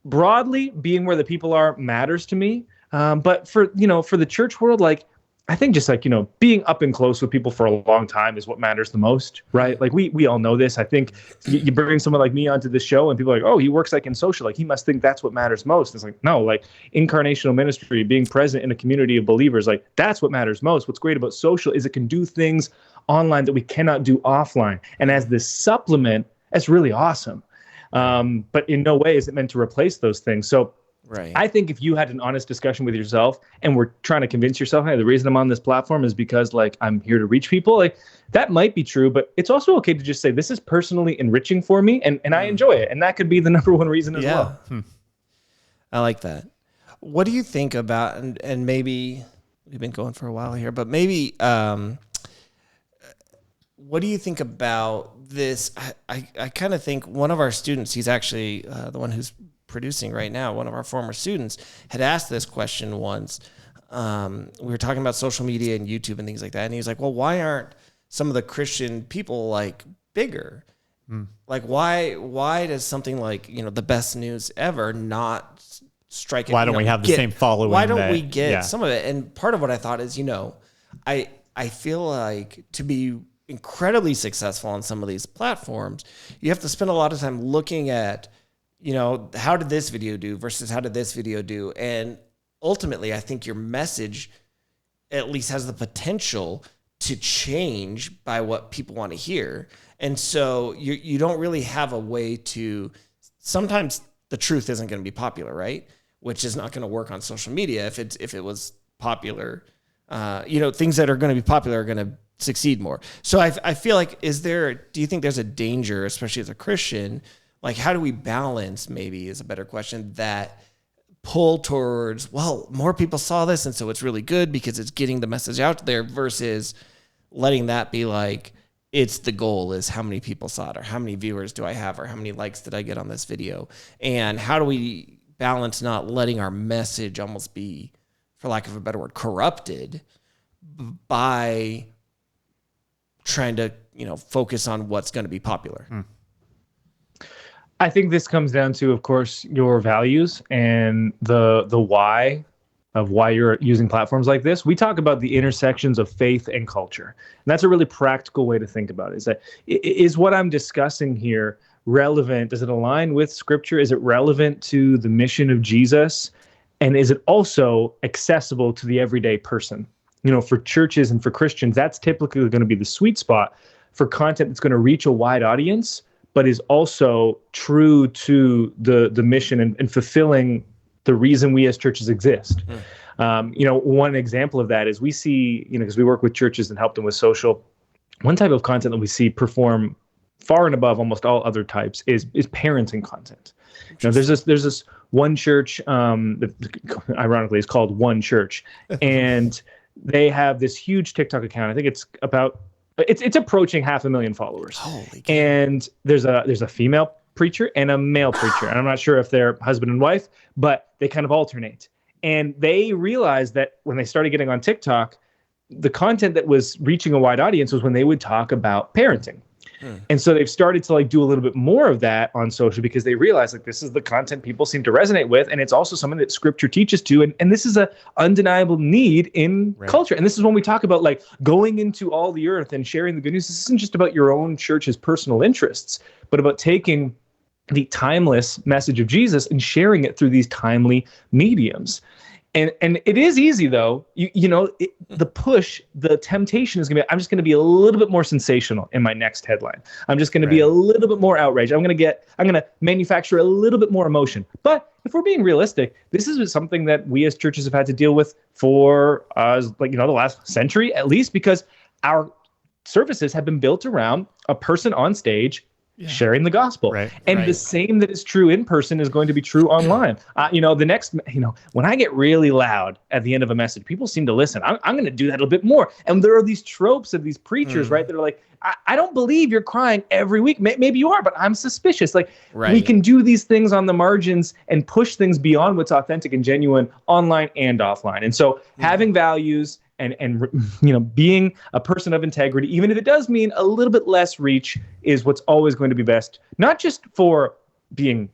Broadly, being where the people are matters to me. But for the church world, like, I think just like, you know, being up and close with people for a long time is what matters the most, right? Like we all know this. I think you bring someone like me onto the show and people are like, oh, he works like in social. Like, he must think that's what matters most. It's like, no, like incarnational ministry, being present in a community of believers, like that's what matters most. What's great about social is it can do things online that we cannot do offline. And as this supplement, that's really awesome. But in no way is it meant to replace those things. So right. I think if you had an honest discussion with yourself and were trying to convince yourself, hey, the reason I'm on this platform is because, like, I'm here to reach people, like, that might be true, but it's also okay to just say, this is personally enriching for me and I enjoy it. And that could be the number one reason as well. I like that. What do you think about, and maybe we've been going for a while here, but maybe, what do you think about this? I kind of think one of our students, he's actually the one who's producing right now, one of our former students, had asked this question once. We were talking about social media and YouTube and things like that. And he was like, well, why aren't some of the Christian people like bigger? Like, why does something like, you know, the best news ever not strike it? Why don't we have the same following? Why don't we get some of it? And part of what I thought is, you know, I feel like to be incredibly successful on some of these platforms, you have to spend a lot of time looking at, you know, how did this video do versus how did this video do? And ultimately, I think your message at least has the potential to change by what people want to hear. And so you don't really have a way to, sometimes the truth isn't going to be popular, right? Which is not going to work on social media. If it was popular, things that are going to be popular are going to succeed more. So I feel like, do you think there's a danger, especially as a Christian, like how do we balance, maybe is a better question, that pull towards, well, more people saw this and so it's really good because it's getting the message out there, versus letting that be like, it's the goal is how many people saw it, or how many viewers do I have, or how many likes did I get on this video? And how do we balance not letting our message almost be, for lack of a better word, corrupted by trying to, focus on what's going to be popular? I think this comes down to, of course, your values and the why of why you're using platforms like this. We talk about the intersections of faith and culture. And that's a really practical way to think about it. Is what I'm discussing here relevant? Does it align with Scripture? Is it relevant to the mission of Jesus? And is it also accessible to the everyday person? For churches and for Christians, that's typically going to be the sweet spot for content that's going to reach a wide audience, but is also true to the mission and fulfilling the reason we as churches exist. One example of that is we see, because we work with churches and help them with social, one type of content that we see perform far and above almost all other types is parenting content. There's this one church, that ironically is called One Church, and they have this huge TikTok account. I think it's approaching 500,000 followers. Holy God. And there's a female preacher and a male preacher. And I'm not sure if they're husband and wife, but they kind of alternate. And they realized that when they started getting on TikTok, the content that was reaching a wide audience was when they would talk about parenting. And so they've started to do a little bit more of that on social, because they realize this is the content people seem to resonate with. And it's also something that Scripture teaches to. And this is a undeniable need in culture. And this is when we talk about going into all the earth and sharing the good news. This isn't just about your own church's personal interests, but about taking the timeless message of Jesus and sharing it through these timely mediums. And it is easy, though. The push, the temptation is going to be, I'm just going to be a little bit more sensational in my next headline. I'm just going to be a little bit more outraged. I'm going to manufacture a little bit more emotion. But if we're being realistic, this is something that we as churches have had to deal with for the last century at least, because our services have been built around a person on stage sharing the gospel. The same that is true in person is going to be true online. When I get really loud at the end of a message, people seem to listen. I'm going to do that a little bit more. And there are these tropes of these preachers, right, that are like, I don't believe you're crying every week. Maybe you are, but I'm suspicious. We can do these things on the margins and push things beyond what's authentic and genuine online and offline. And so having values and being a person of integrity, even if it does mean a little bit less reach, is what's always going to be best, not just for being,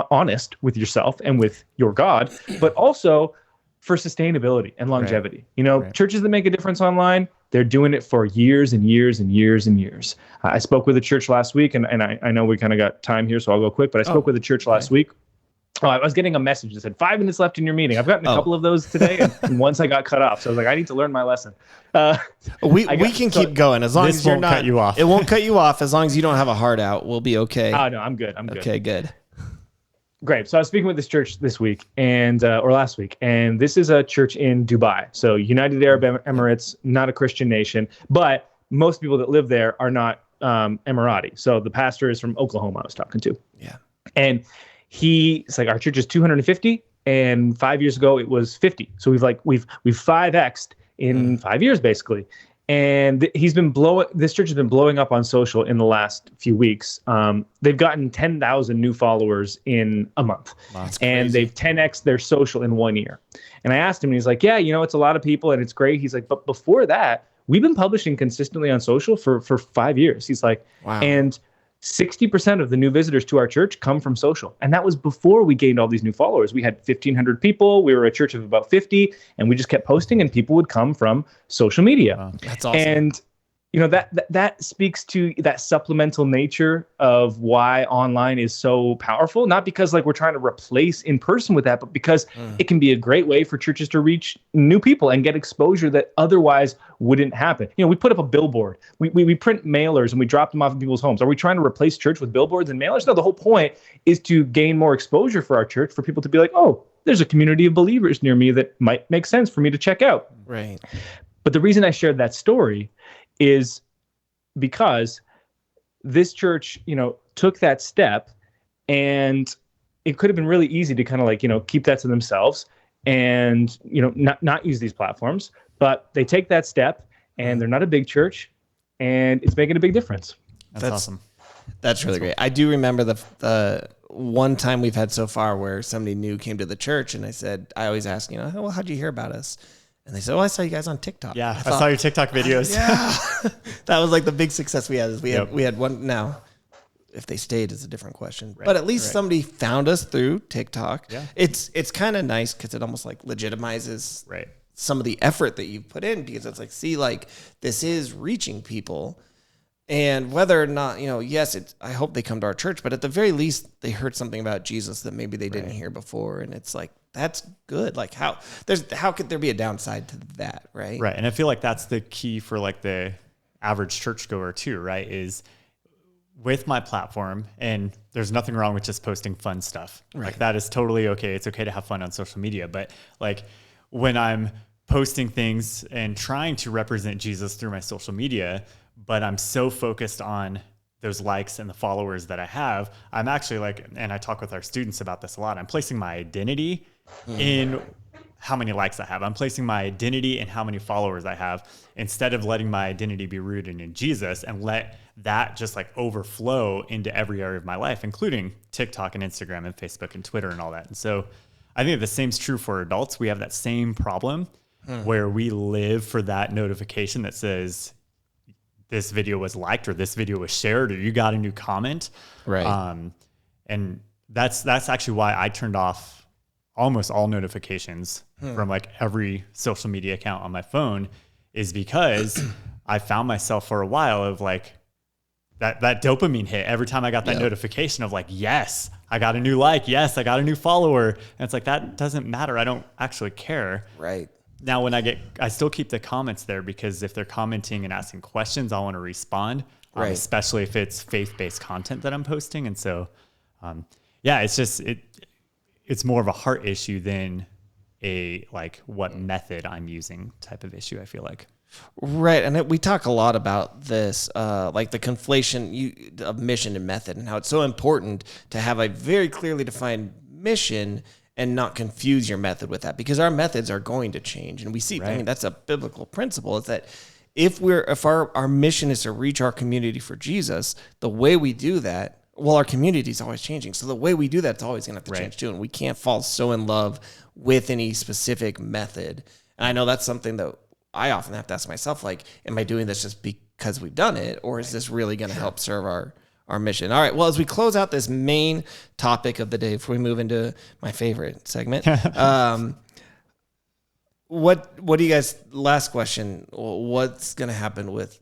honest with yourself and with your God, but also for sustainability and longevity. Churches that make a difference online, they're doing it for years and years and years and years. I spoke with a church last week, and I know we kind of got time here, so I'll go quick, but I spoke with a church last week. Oh, I was getting a message that said 5 minutes left in your meeting. I've gotten a couple of those today, and once I got cut off. So I was like, I need to learn my lesson. We can keep going as long as you're not. Cut you off. It won't cut you off as long as you don't have a heart out. We'll be okay. Oh no, I'm good. I'm good. Okay, good. Great. So I was speaking with this church this week or last week, and this is a church in Dubai. So United Arab Emirates, not a Christian nation, but most people that live there are not Emirati. So the pastor is from Oklahoma I was talking to. Yeah. And it's like, our church is 250, and 5 years ago it was 50. So we've 5x'd in 5 years basically. And this church has been blowing up on social in the last few weeks. They've gotten 10,000 new followers in a month. And they've 10x'd their social in 1 year. And I asked him, and he's like, yeah, it's a lot of people and it's great. He's like, but before that, we've been publishing consistently on social for 5 years. He's like, wow. And 60% of the new visitors to our church come from social. And that was before we gained all these new followers. We had 1,500 people. We were a church of about 50, and we just kept posting, and people would come from social media. Wow, that's awesome. And that speaks to that supplemental nature of why online is so powerful. Not because like we're trying to replace in person with that, but because it can be a great way for churches to reach new people and get exposure that otherwise wouldn't happen. We put up a billboard, we print mailers and we drop them off in people's homes. Are we trying to replace church with billboards and mailers? No, the whole point is to gain more exposure for our church, for people to be like, oh, there's a community of believers near me that might make sense for me to check out. Right. But the reason I shared that story is because this church, took that step, and it could have been really easy to kind of like, keep that to themselves and, not use these platforms, but they take that step, and they're not a big church, and it's making a big difference. That's awesome. That's really great. I do remember the one time we've had so far where somebody new came to the church, and I always ask, well, how'd you hear about us? And they said, oh, I saw you guys on TikTok. Yeah, I saw your TikTok videos. Yeah. That was like the big success we had. We had one. Now, if they stayed is a different question. Right, but at least somebody found us through TikTok. Yeah. It's kind of nice because it almost like legitimizes some of the effort that you've put in, because it's like, see, like this is reaching people. And whether or not, yes, I hope they come to our church, but at the very least, they heard something about Jesus that maybe they didn't hear before. And it's like, that's good. Like how could there be a downside to that? Right. Right. And I feel like that's the key for like the average churchgoer too, right? Is with my platform, and there's nothing wrong with just posting fun stuff. Right. Like that is totally okay. It's okay to have fun on social media. But like when I'm posting things and trying to represent Jesus through my social media, but I'm so focused on those likes and the followers that I have, I'm actually like, and I talk with our students about this a lot, I'm placing my identity in how many likes I have. I'm placing my identity in how many followers I have, instead of letting my identity be rooted in Jesus and let that just like overflow into every area of my life, including TikTok and Instagram and Facebook and Twitter and all that. And so I think the same's true for adults. We have that same problem where we live for that notification that says, this video was liked, or this video was shared, or you got a new comment. Right. And that's actually why I turned off almost all notifications from like every social media account on my phone, is because I found myself for a while of like that dopamine hit every time I got that notification of like, yes, I got a new like, yes, I got a new follower. And it's like, that doesn't matter. I don't actually care. Right. Now, when I still keep the comments there, because if they're commenting and asking questions, I want to respond, especially if it's faith-based content that I'm posting. And so, it's just, it's more of a heart issue than a, like, what method I'm using type of issue, I feel like. Right. And we talk a lot about this, like the conflation of mission and method, and how it's so important to have a very clearly defined mission and not confuse your method with that, because our methods are going to change. And we see, I mean, that's a biblical principle, is that if our mission is to reach our community for Jesus, the way we do that, well, our community is always changing. So the way we do that, it's always going to have to change too. And we can't fall so in love with any specific method. And I know that's something that I often have to ask myself, like, am I doing this just because we've done it? Or is this really going to help serve our mission? All right. Well, as we close out this main topic of the day, before we move into my favorite segment, what do you guys, last question, what's going to happen with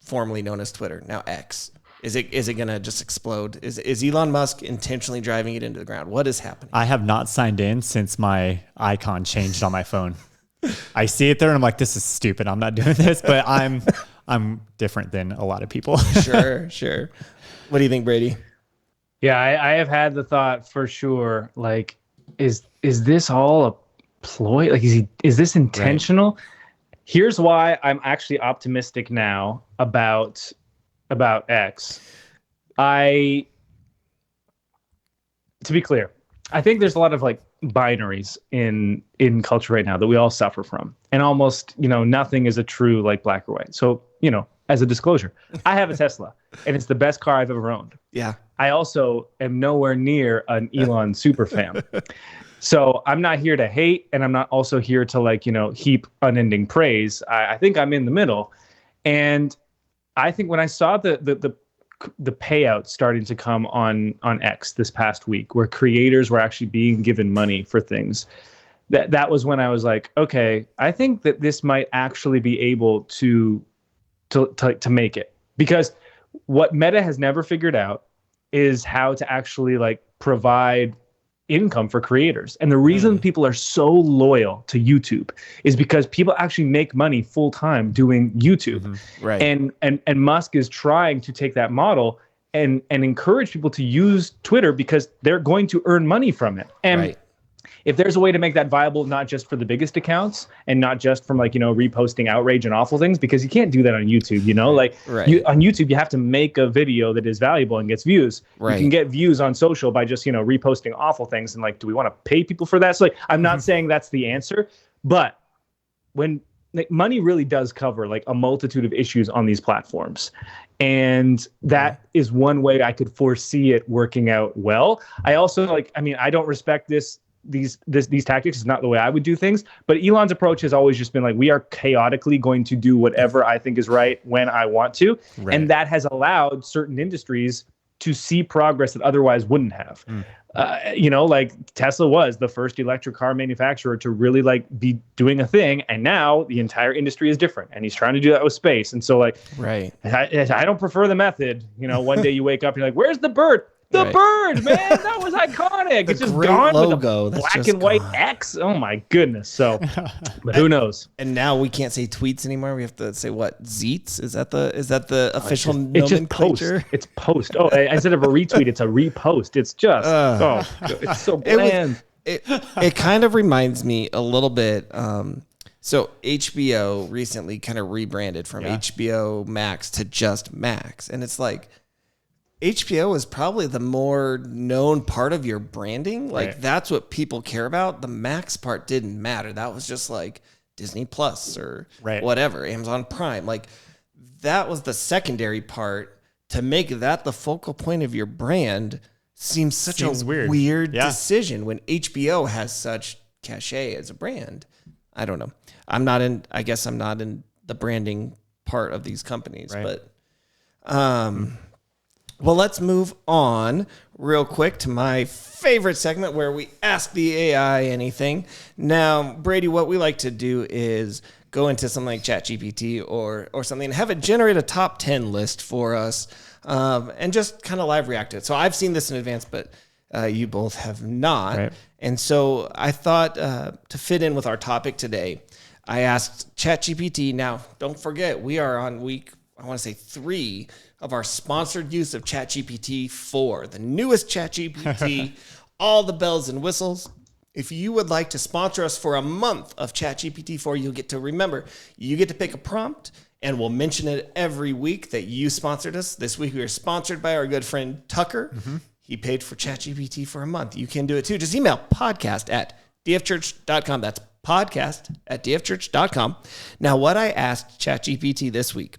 formerly known as Twitter, now X? Is it going to just explode? Is Elon Musk intentionally driving it into the ground? What is happening? I have not signed in since my icon changed on my phone. I see it there and I'm like, this is stupid. I'm not doing this, but I'm different than a lot of people. Sure. What do you think, Brady? Yeah, I have had the thought for sure. Like, is this all a ploy? Like, is this intentional? Right. Here's why I'm actually optimistic now about X. To be clear, I think there's a lot of like binaries in culture right now that we all suffer from, and almost nothing is a true like black or white. So as a disclosure, I have a Tesla, and it's the best car I've ever owned. Yeah. I also am nowhere near an Elon super fan. So I'm not here to hate, and I'm not also here to heap unending praise. I think I'm in the middle, and I think when I saw the payout starting to come on X this past week, where creators were actually being given money for things, that was when I was like, okay, I think that this might actually be able to to make it, because what Meta has never figured out is how to actually like provide income for creators. And the reason people are so loyal to YouTube is because people actually make money full time doing YouTube. Right. And Musk is trying to take that model and encourage people to use Twitter because they're going to earn money from it. And if there's a way to make that viable, not just for the biggest accounts and not just from like, reposting outrage and awful things, because you can't do that on YouTube, on YouTube, you have to make a video that is valuable and gets views. You can get views on social by just, reposting awful things. And like, do we want to pay people for that? So like, I'm not saying that's the answer, but when like, money really does cover like a multitude of issues on these platforms. And that is one way I could foresee it working out well. I also I don't respect these tactics. Is not the way I would do things, but Elon's approach has always just been like, we are chaotically going to do whatever I think is right when I want to. And that has allowed certain industries to see progress that otherwise wouldn't have. Like Tesla was the first electric car manufacturer to really like be doing a thing. And now the entire industry is different, and he's trying to do that with space. And so like, I don't prefer the method. One day you wake up and you're like, where's the bird? The bird, man, that was iconic. It's just gone logo. With a black and white X. Oh my goodness. So, but who knows? And now we can't say tweets anymore. We have to say what? Zeets? Is that the official nomenclature? It's post. Oh, instead of a retweet, it's a repost. It's just it's so bland. It kind of reminds me a little bit. So HBO recently kind of rebranded from HBO Max to just Max, and it's like, HBO is probably the more known part of your branding. Like that's what people care about. The Max part didn't matter. That was just like Disney Plus or whatever, Amazon Prime. Like that was the secondary part. To make that the focal point of your brand seems such a weird decision when HBO has such cachet as a brand. I don't know. I guess I'm not in the branding part of these companies, but well, let's move on real quick to my favorite segment where we ask the AI anything. Now, Brady, what we like to do is go into something like ChatGPT or something and have it generate a top 10 list for us and just kind of live react to it. So I've seen this in advance, but you both have not. Right. And so I thought to fit in with our topic today, I asked ChatGPT. Now, don't forget, we are on week, I want to say 3 of our sponsored use of ChatGPT 4, the newest ChatGPT, all the bells and whistles. If you would like to sponsor us for a month of ChatGPT 4, you get to pick a prompt, and we'll mention it every week that you sponsored us. This week we are sponsored by our good friend Tucker. He paid for ChatGPT for a month. You can do it too. Just email podcast@dfchurch.com. That's podcast@dfchurch.com. Now, what I asked ChatGPT this week,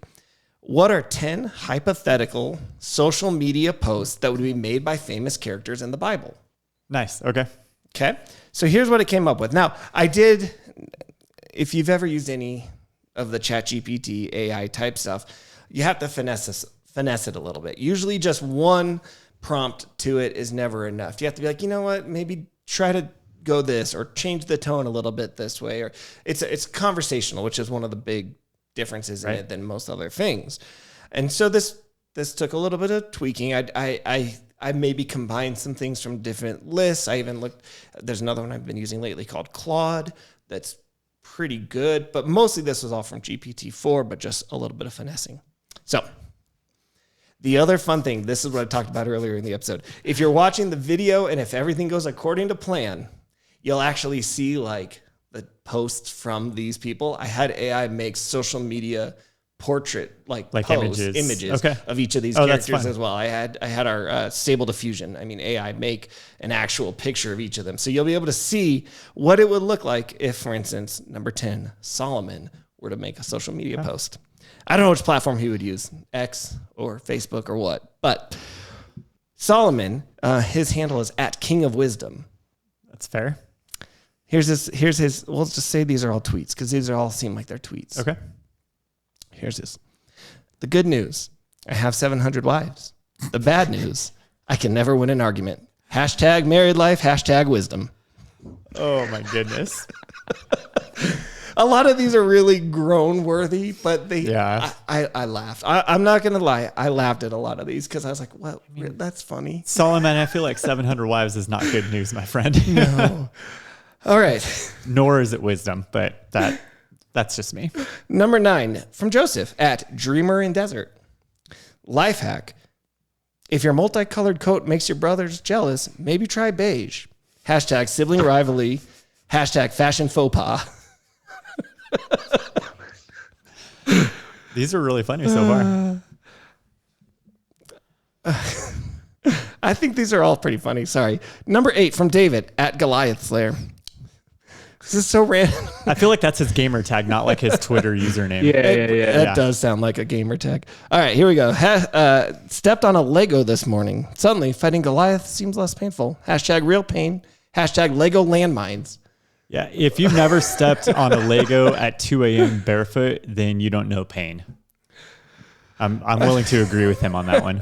what are 10 hypothetical social media posts that would be made by famous characters in the Bible? Nice. Okay. So here's what it came up with. Now, if you've ever used any of the ChatGPT AI type stuff, you have to finesse it a little bit. Usually just one prompt to it is never enough. You have to be like, you know what, maybe try to go this or change the tone a little bit this way. Or it's conversational, which is one of the big differences in it than most other things. And so this took a little bit of tweaking. I maybe combined some things from different lists. I even there's another one I've been using lately called Claude that's pretty good, but mostly this was all from GPT-4, but just a little bit of finessing. So the other fun thing, this is what I talked about earlier in the episode. If you're watching the video and if everything goes according to plan, you'll actually see like the posts from these people. I had AI make social media portrait like posts, images of each of these characters as well. I had our Stable Diffusion, AI make an actual picture of each of them. So you'll be able to see what it would look like if, for instance, number 10, Solomon, were to make a social media post. I don't know which platform he would use, X or Facebook or what, but Solomon, his handle is @KingofWisdom. That's fair. Here's his, we'll just say these are all tweets because these all seem like they're tweets. Okay. Here's this. The good news, I have 700 wives. The bad news, I can never win an argument. #married life, #wisdom. Oh my goodness. A lot of these are really groan worthy, but Yeah. I laughed. I'm not going to lie. I laughed at a lot of these because I was like, well, that's funny. Solomon, I feel like 700 wives is not good news, my friend. No. All right. Nor is it wisdom, but that's just me. Number 9 from Joseph at Dreamer in Desert. Life hack. If your multicolored coat makes your brothers jealous, maybe try beige. Hashtag sibling rivalry. Hashtag fashion faux pas. These are really funny so far. I think these are all pretty funny. Sorry. Number 8 from David at Goliath Slayer. This is so random. I feel like that's his gamer tag, not like his Twitter username. Yeah. That does sound like a gamer tag. All right, here we go. Stepped on a Lego this morning. Suddenly, fighting Goliath seems less painful. Hashtag real pain. Hashtag Lego landmines. Yeah, if you've never stepped on a Lego at 2 a.m. barefoot, then you don't know pain. I'm willing to agree with him on that one.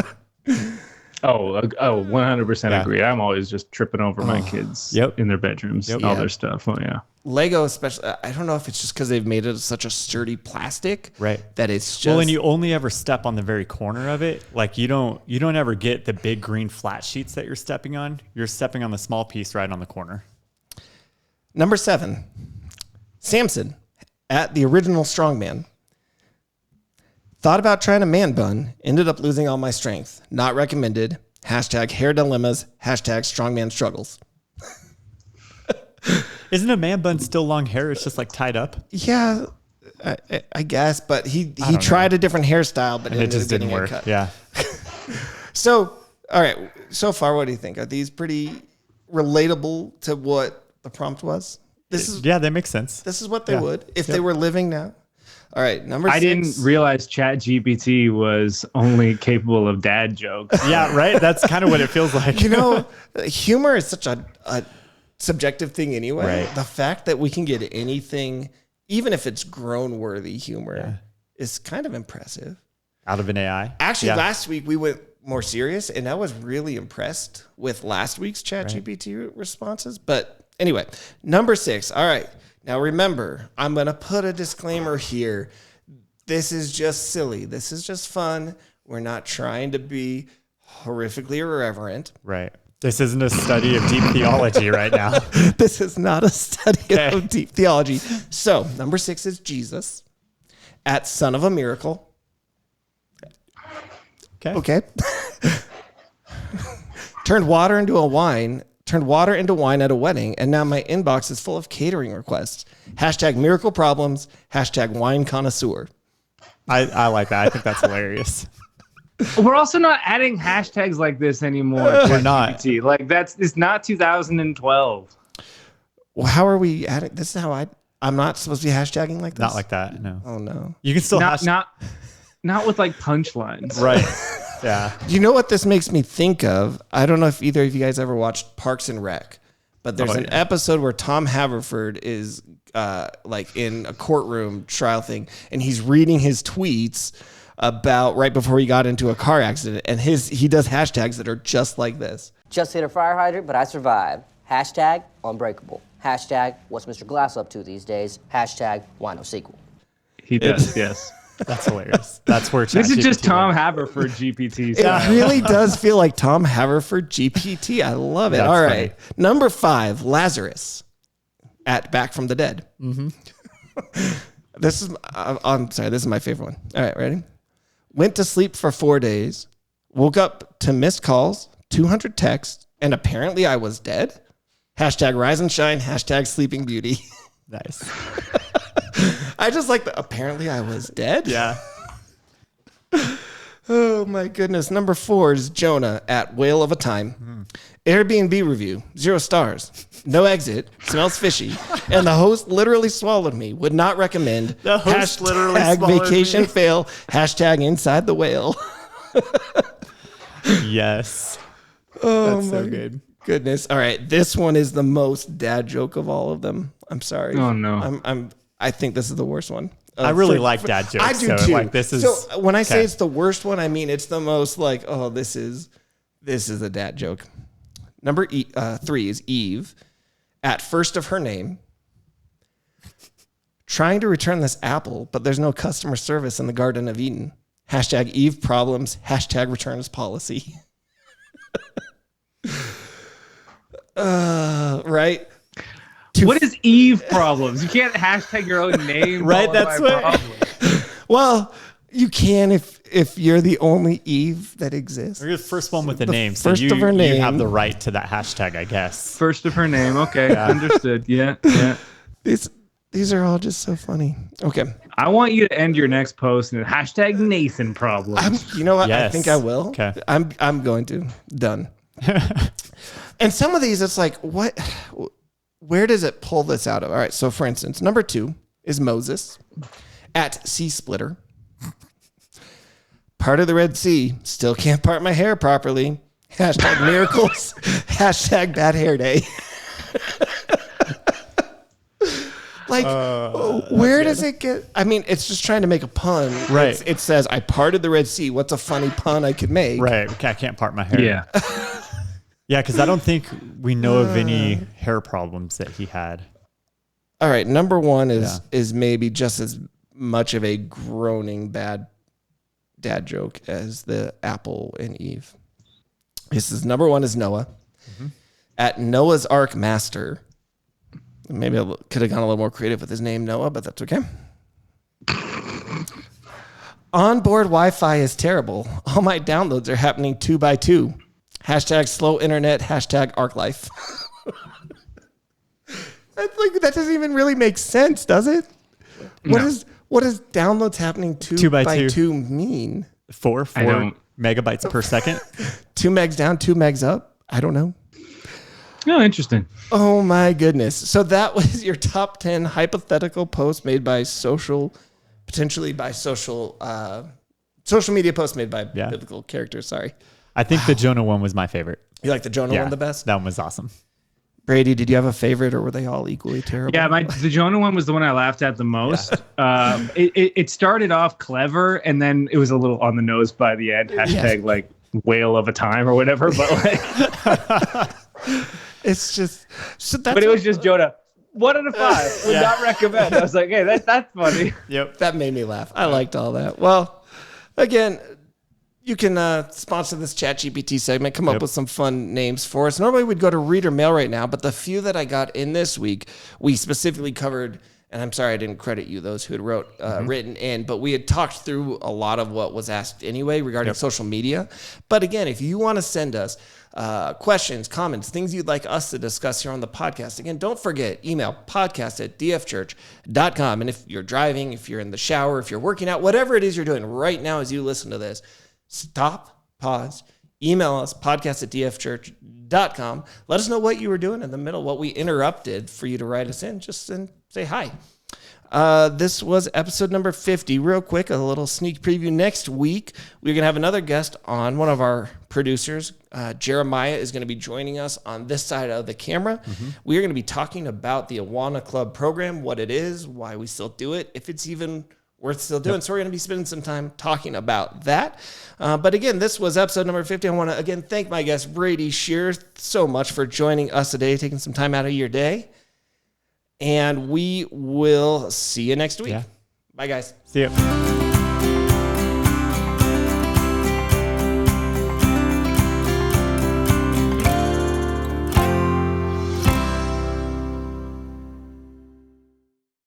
Oh, 100% agree. I'm always just tripping over my kids in their bedrooms, all their stuff. Oh, yeah. Lego, especially, I don't know if it's just because they've made it such a sturdy plastic, right? That it's just. Well, and you only ever step on the very corner of it. Like you don't ever get the big green flat sheets that you're stepping on. You're stepping on the small piece right on the corner. Number 7, Samson at the original strongman. Thought about trying a man bun. Ended up losing all my strength. Not recommended. Hashtag hair dilemmas. Hashtag strongman struggles. Isn't a man bun still long hair? It's just like tied up. Yeah, I guess. But he tried a different hairstyle, but it just didn't work. Cut. Yeah. So, all right. So far, what do you think? Are these pretty relatable to what the prompt was? Yeah, that makes sense. This is what they would if they were living now. All right, number 6. I didn't realize ChatGPT was only capable of dad jokes. Yeah, right? That's kind of what it feels like. Humor is such a subjective thing anyway. Right. The fact that we can get anything, even if it's groan-worthy humor, is kind of impressive. Out of an AI? Actually, last week we went more serious, and I was really impressed with last week's ChatGPT responses. But anyway, number 6. All right. Now, remember, I'm going to put a disclaimer here. This is just silly. This is just fun. We're not trying to be horrifically irreverent. Right. This isn't a study of deep theology right now. This is not a study of deep theology. So, number 6 is Jesus at Son of a Miracle. Okay. Turned water into wine at a wedding, and now my inbox is full of catering requests. Hashtag miracle problems. Hashtag wine connoisseur. I like that. I think that's hilarious. We're also not adding hashtags like this anymore. We're not. Like it's not 2012. Well, how are we adding? This is how I'm not supposed to be hashtagging like this? Not like that, no. Oh, no. You can still not with like punchlines. Right. Yeah. You know what this makes me think of? I don't know if either of you guys ever watched Parks and Rec, but there's an episode where Tom Haverford is like in a courtroom trial thing, and he's reading his tweets about right before he got into a car accident, and he does hashtags that are just like this. Just hit a fire hydrant, but I survived. Hashtag unbreakable. Hashtag what's Mr. Glass up to these days. Hashtag why no sequel. He does, yes. That's hilarious. That's where this is just Tom Haverford GPT. It really does feel like Tom Haverford GPT. I love it. That's all right. funny. Number 5, Lazarus at Back from the Dead. Mm-hmm. This is my favorite one. All right, ready? Went to sleep for 4 days, woke up to missed calls, 200 texts, and apparently I was dead. Hashtag rise and shine. Hashtag sleeping beauty. Nice. I just like the apparently I was dead. Yeah. Oh my goodness. Number 4 is Jonah at Whale of a Time. Airbnb review, 0 stars. No exit, smells fishy, and the host literally swallowed me. Would not recommend. The host literally swallowed vacation me. fail. Hashtag inside the whale. Yes. Oh That's my so good. goodness. All right, this one is the most dad joke of all of them. I'm sorry. Oh no. I think this is the worst one. I really like dad jokes. I do so too. Like, this is, so when I say it's the worst one, I mean it's the most like, oh, this is a dad joke. Number 3 is Eve at first of her name. Trying to return this apple, but there's no customer service in the Garden of Eden. Hashtag Eve problems. Hashtag returns policy. Right? What is Eve problems? You can't hashtag your own name. Right, that's what. Well, you can if you're the only Eve that exists. You're the first one with a name, so first you of her name. you have the right to that hashtag, I guess. First of her name. Okay, understood. Yeah. These are all just so funny. Okay. I want you to end your next post in hashtag Nathan problems. You know what? Yes. I think I will. Okay. I'm going to. Done. And some of these, it's like, what? Where does it pull this out of? All right. So, for instance, number 2 is Moses at Sea Splitter. Part of the Red Sea. Still can't part my hair properly. Hashtag miracles. Hashtag bad hair day. Like, where does it get? I mean, it's just trying to make a pun. Right. It says, I parted the Red Sea. What's a funny pun I could make? Right. I can't part my hair. Yeah. Yeah, because I don't think we know of any hair problems that he had. All right. Number 1 is maybe just as much of a groaning bad dad joke as the apple and Eve. This is number 1 is Noah. Mm-hmm. At Noah's Ark Master. Maybe I could have gone a little more creative with his name, Noah, but that's okay. Onboard Wi-Fi is terrible. All my downloads are happening 2 by 2. Hashtag slow internet. Hashtag Ark life. That doesn't even really make sense, does it? No. What does downloads happening 2 by 2 mean? 4 megabytes per second. 2 megs down, 2 megs up. I don't know. Oh, interesting. Oh my goodness. So that was your top 10 hypothetical posts made by social media posts made by biblical characters. Sorry. I think the Jonah one was my favorite. You like the Jonah one the best? That one was awesome. Brady, did you have a favorite or were they all equally terrible? Yeah, the Jonah one was the one I laughed at the most. Yeah. It started off clever and then it was a little on the nose by the end. Hashtag like whale of a time or whatever. But like it's just but it was just Jonah. 1 out of 5 would not recommend. I was like, hey, that's funny. Yep. That made me laugh. I liked all that. Well, again, you can sponsor this ChatGPT segment, come up with some fun names for us. Normally we'd go to reader mail right now, but the few that I got in this week, we specifically covered, and I'm sorry I didn't credit you, those who had written in, but we had talked through a lot of what was asked anyway regarding social media. But again, if you want to send us questions, comments, things you'd like us to discuss here on the podcast, again, don't forget, email podcast@dfchurch.com. And if you're driving, if you're in the shower, if you're working out, whatever it is you're doing right now as you listen to this, stop, pause, email us, podcast@dfchurch.com. Let us know what you were doing in the middle, what we interrupted for you to write us in. Just say hi. This was episode number 50. Real quick, a little sneak preview. Next week, we're going to have another guest on, one of our producers. Jeremiah is going to be joining us on this side of the camera. Mm-hmm. We are going to be talking about the Awana Club program, what it is, why we still do it, if it's even worth still doing. So we're going to be spending some time talking about that. But again, this was episode number 50. I want to, again, thank my guest, Brady Shear, so much for joining us today, taking some time out of your day. And we will see you next week. Yeah. Bye, guys. See you.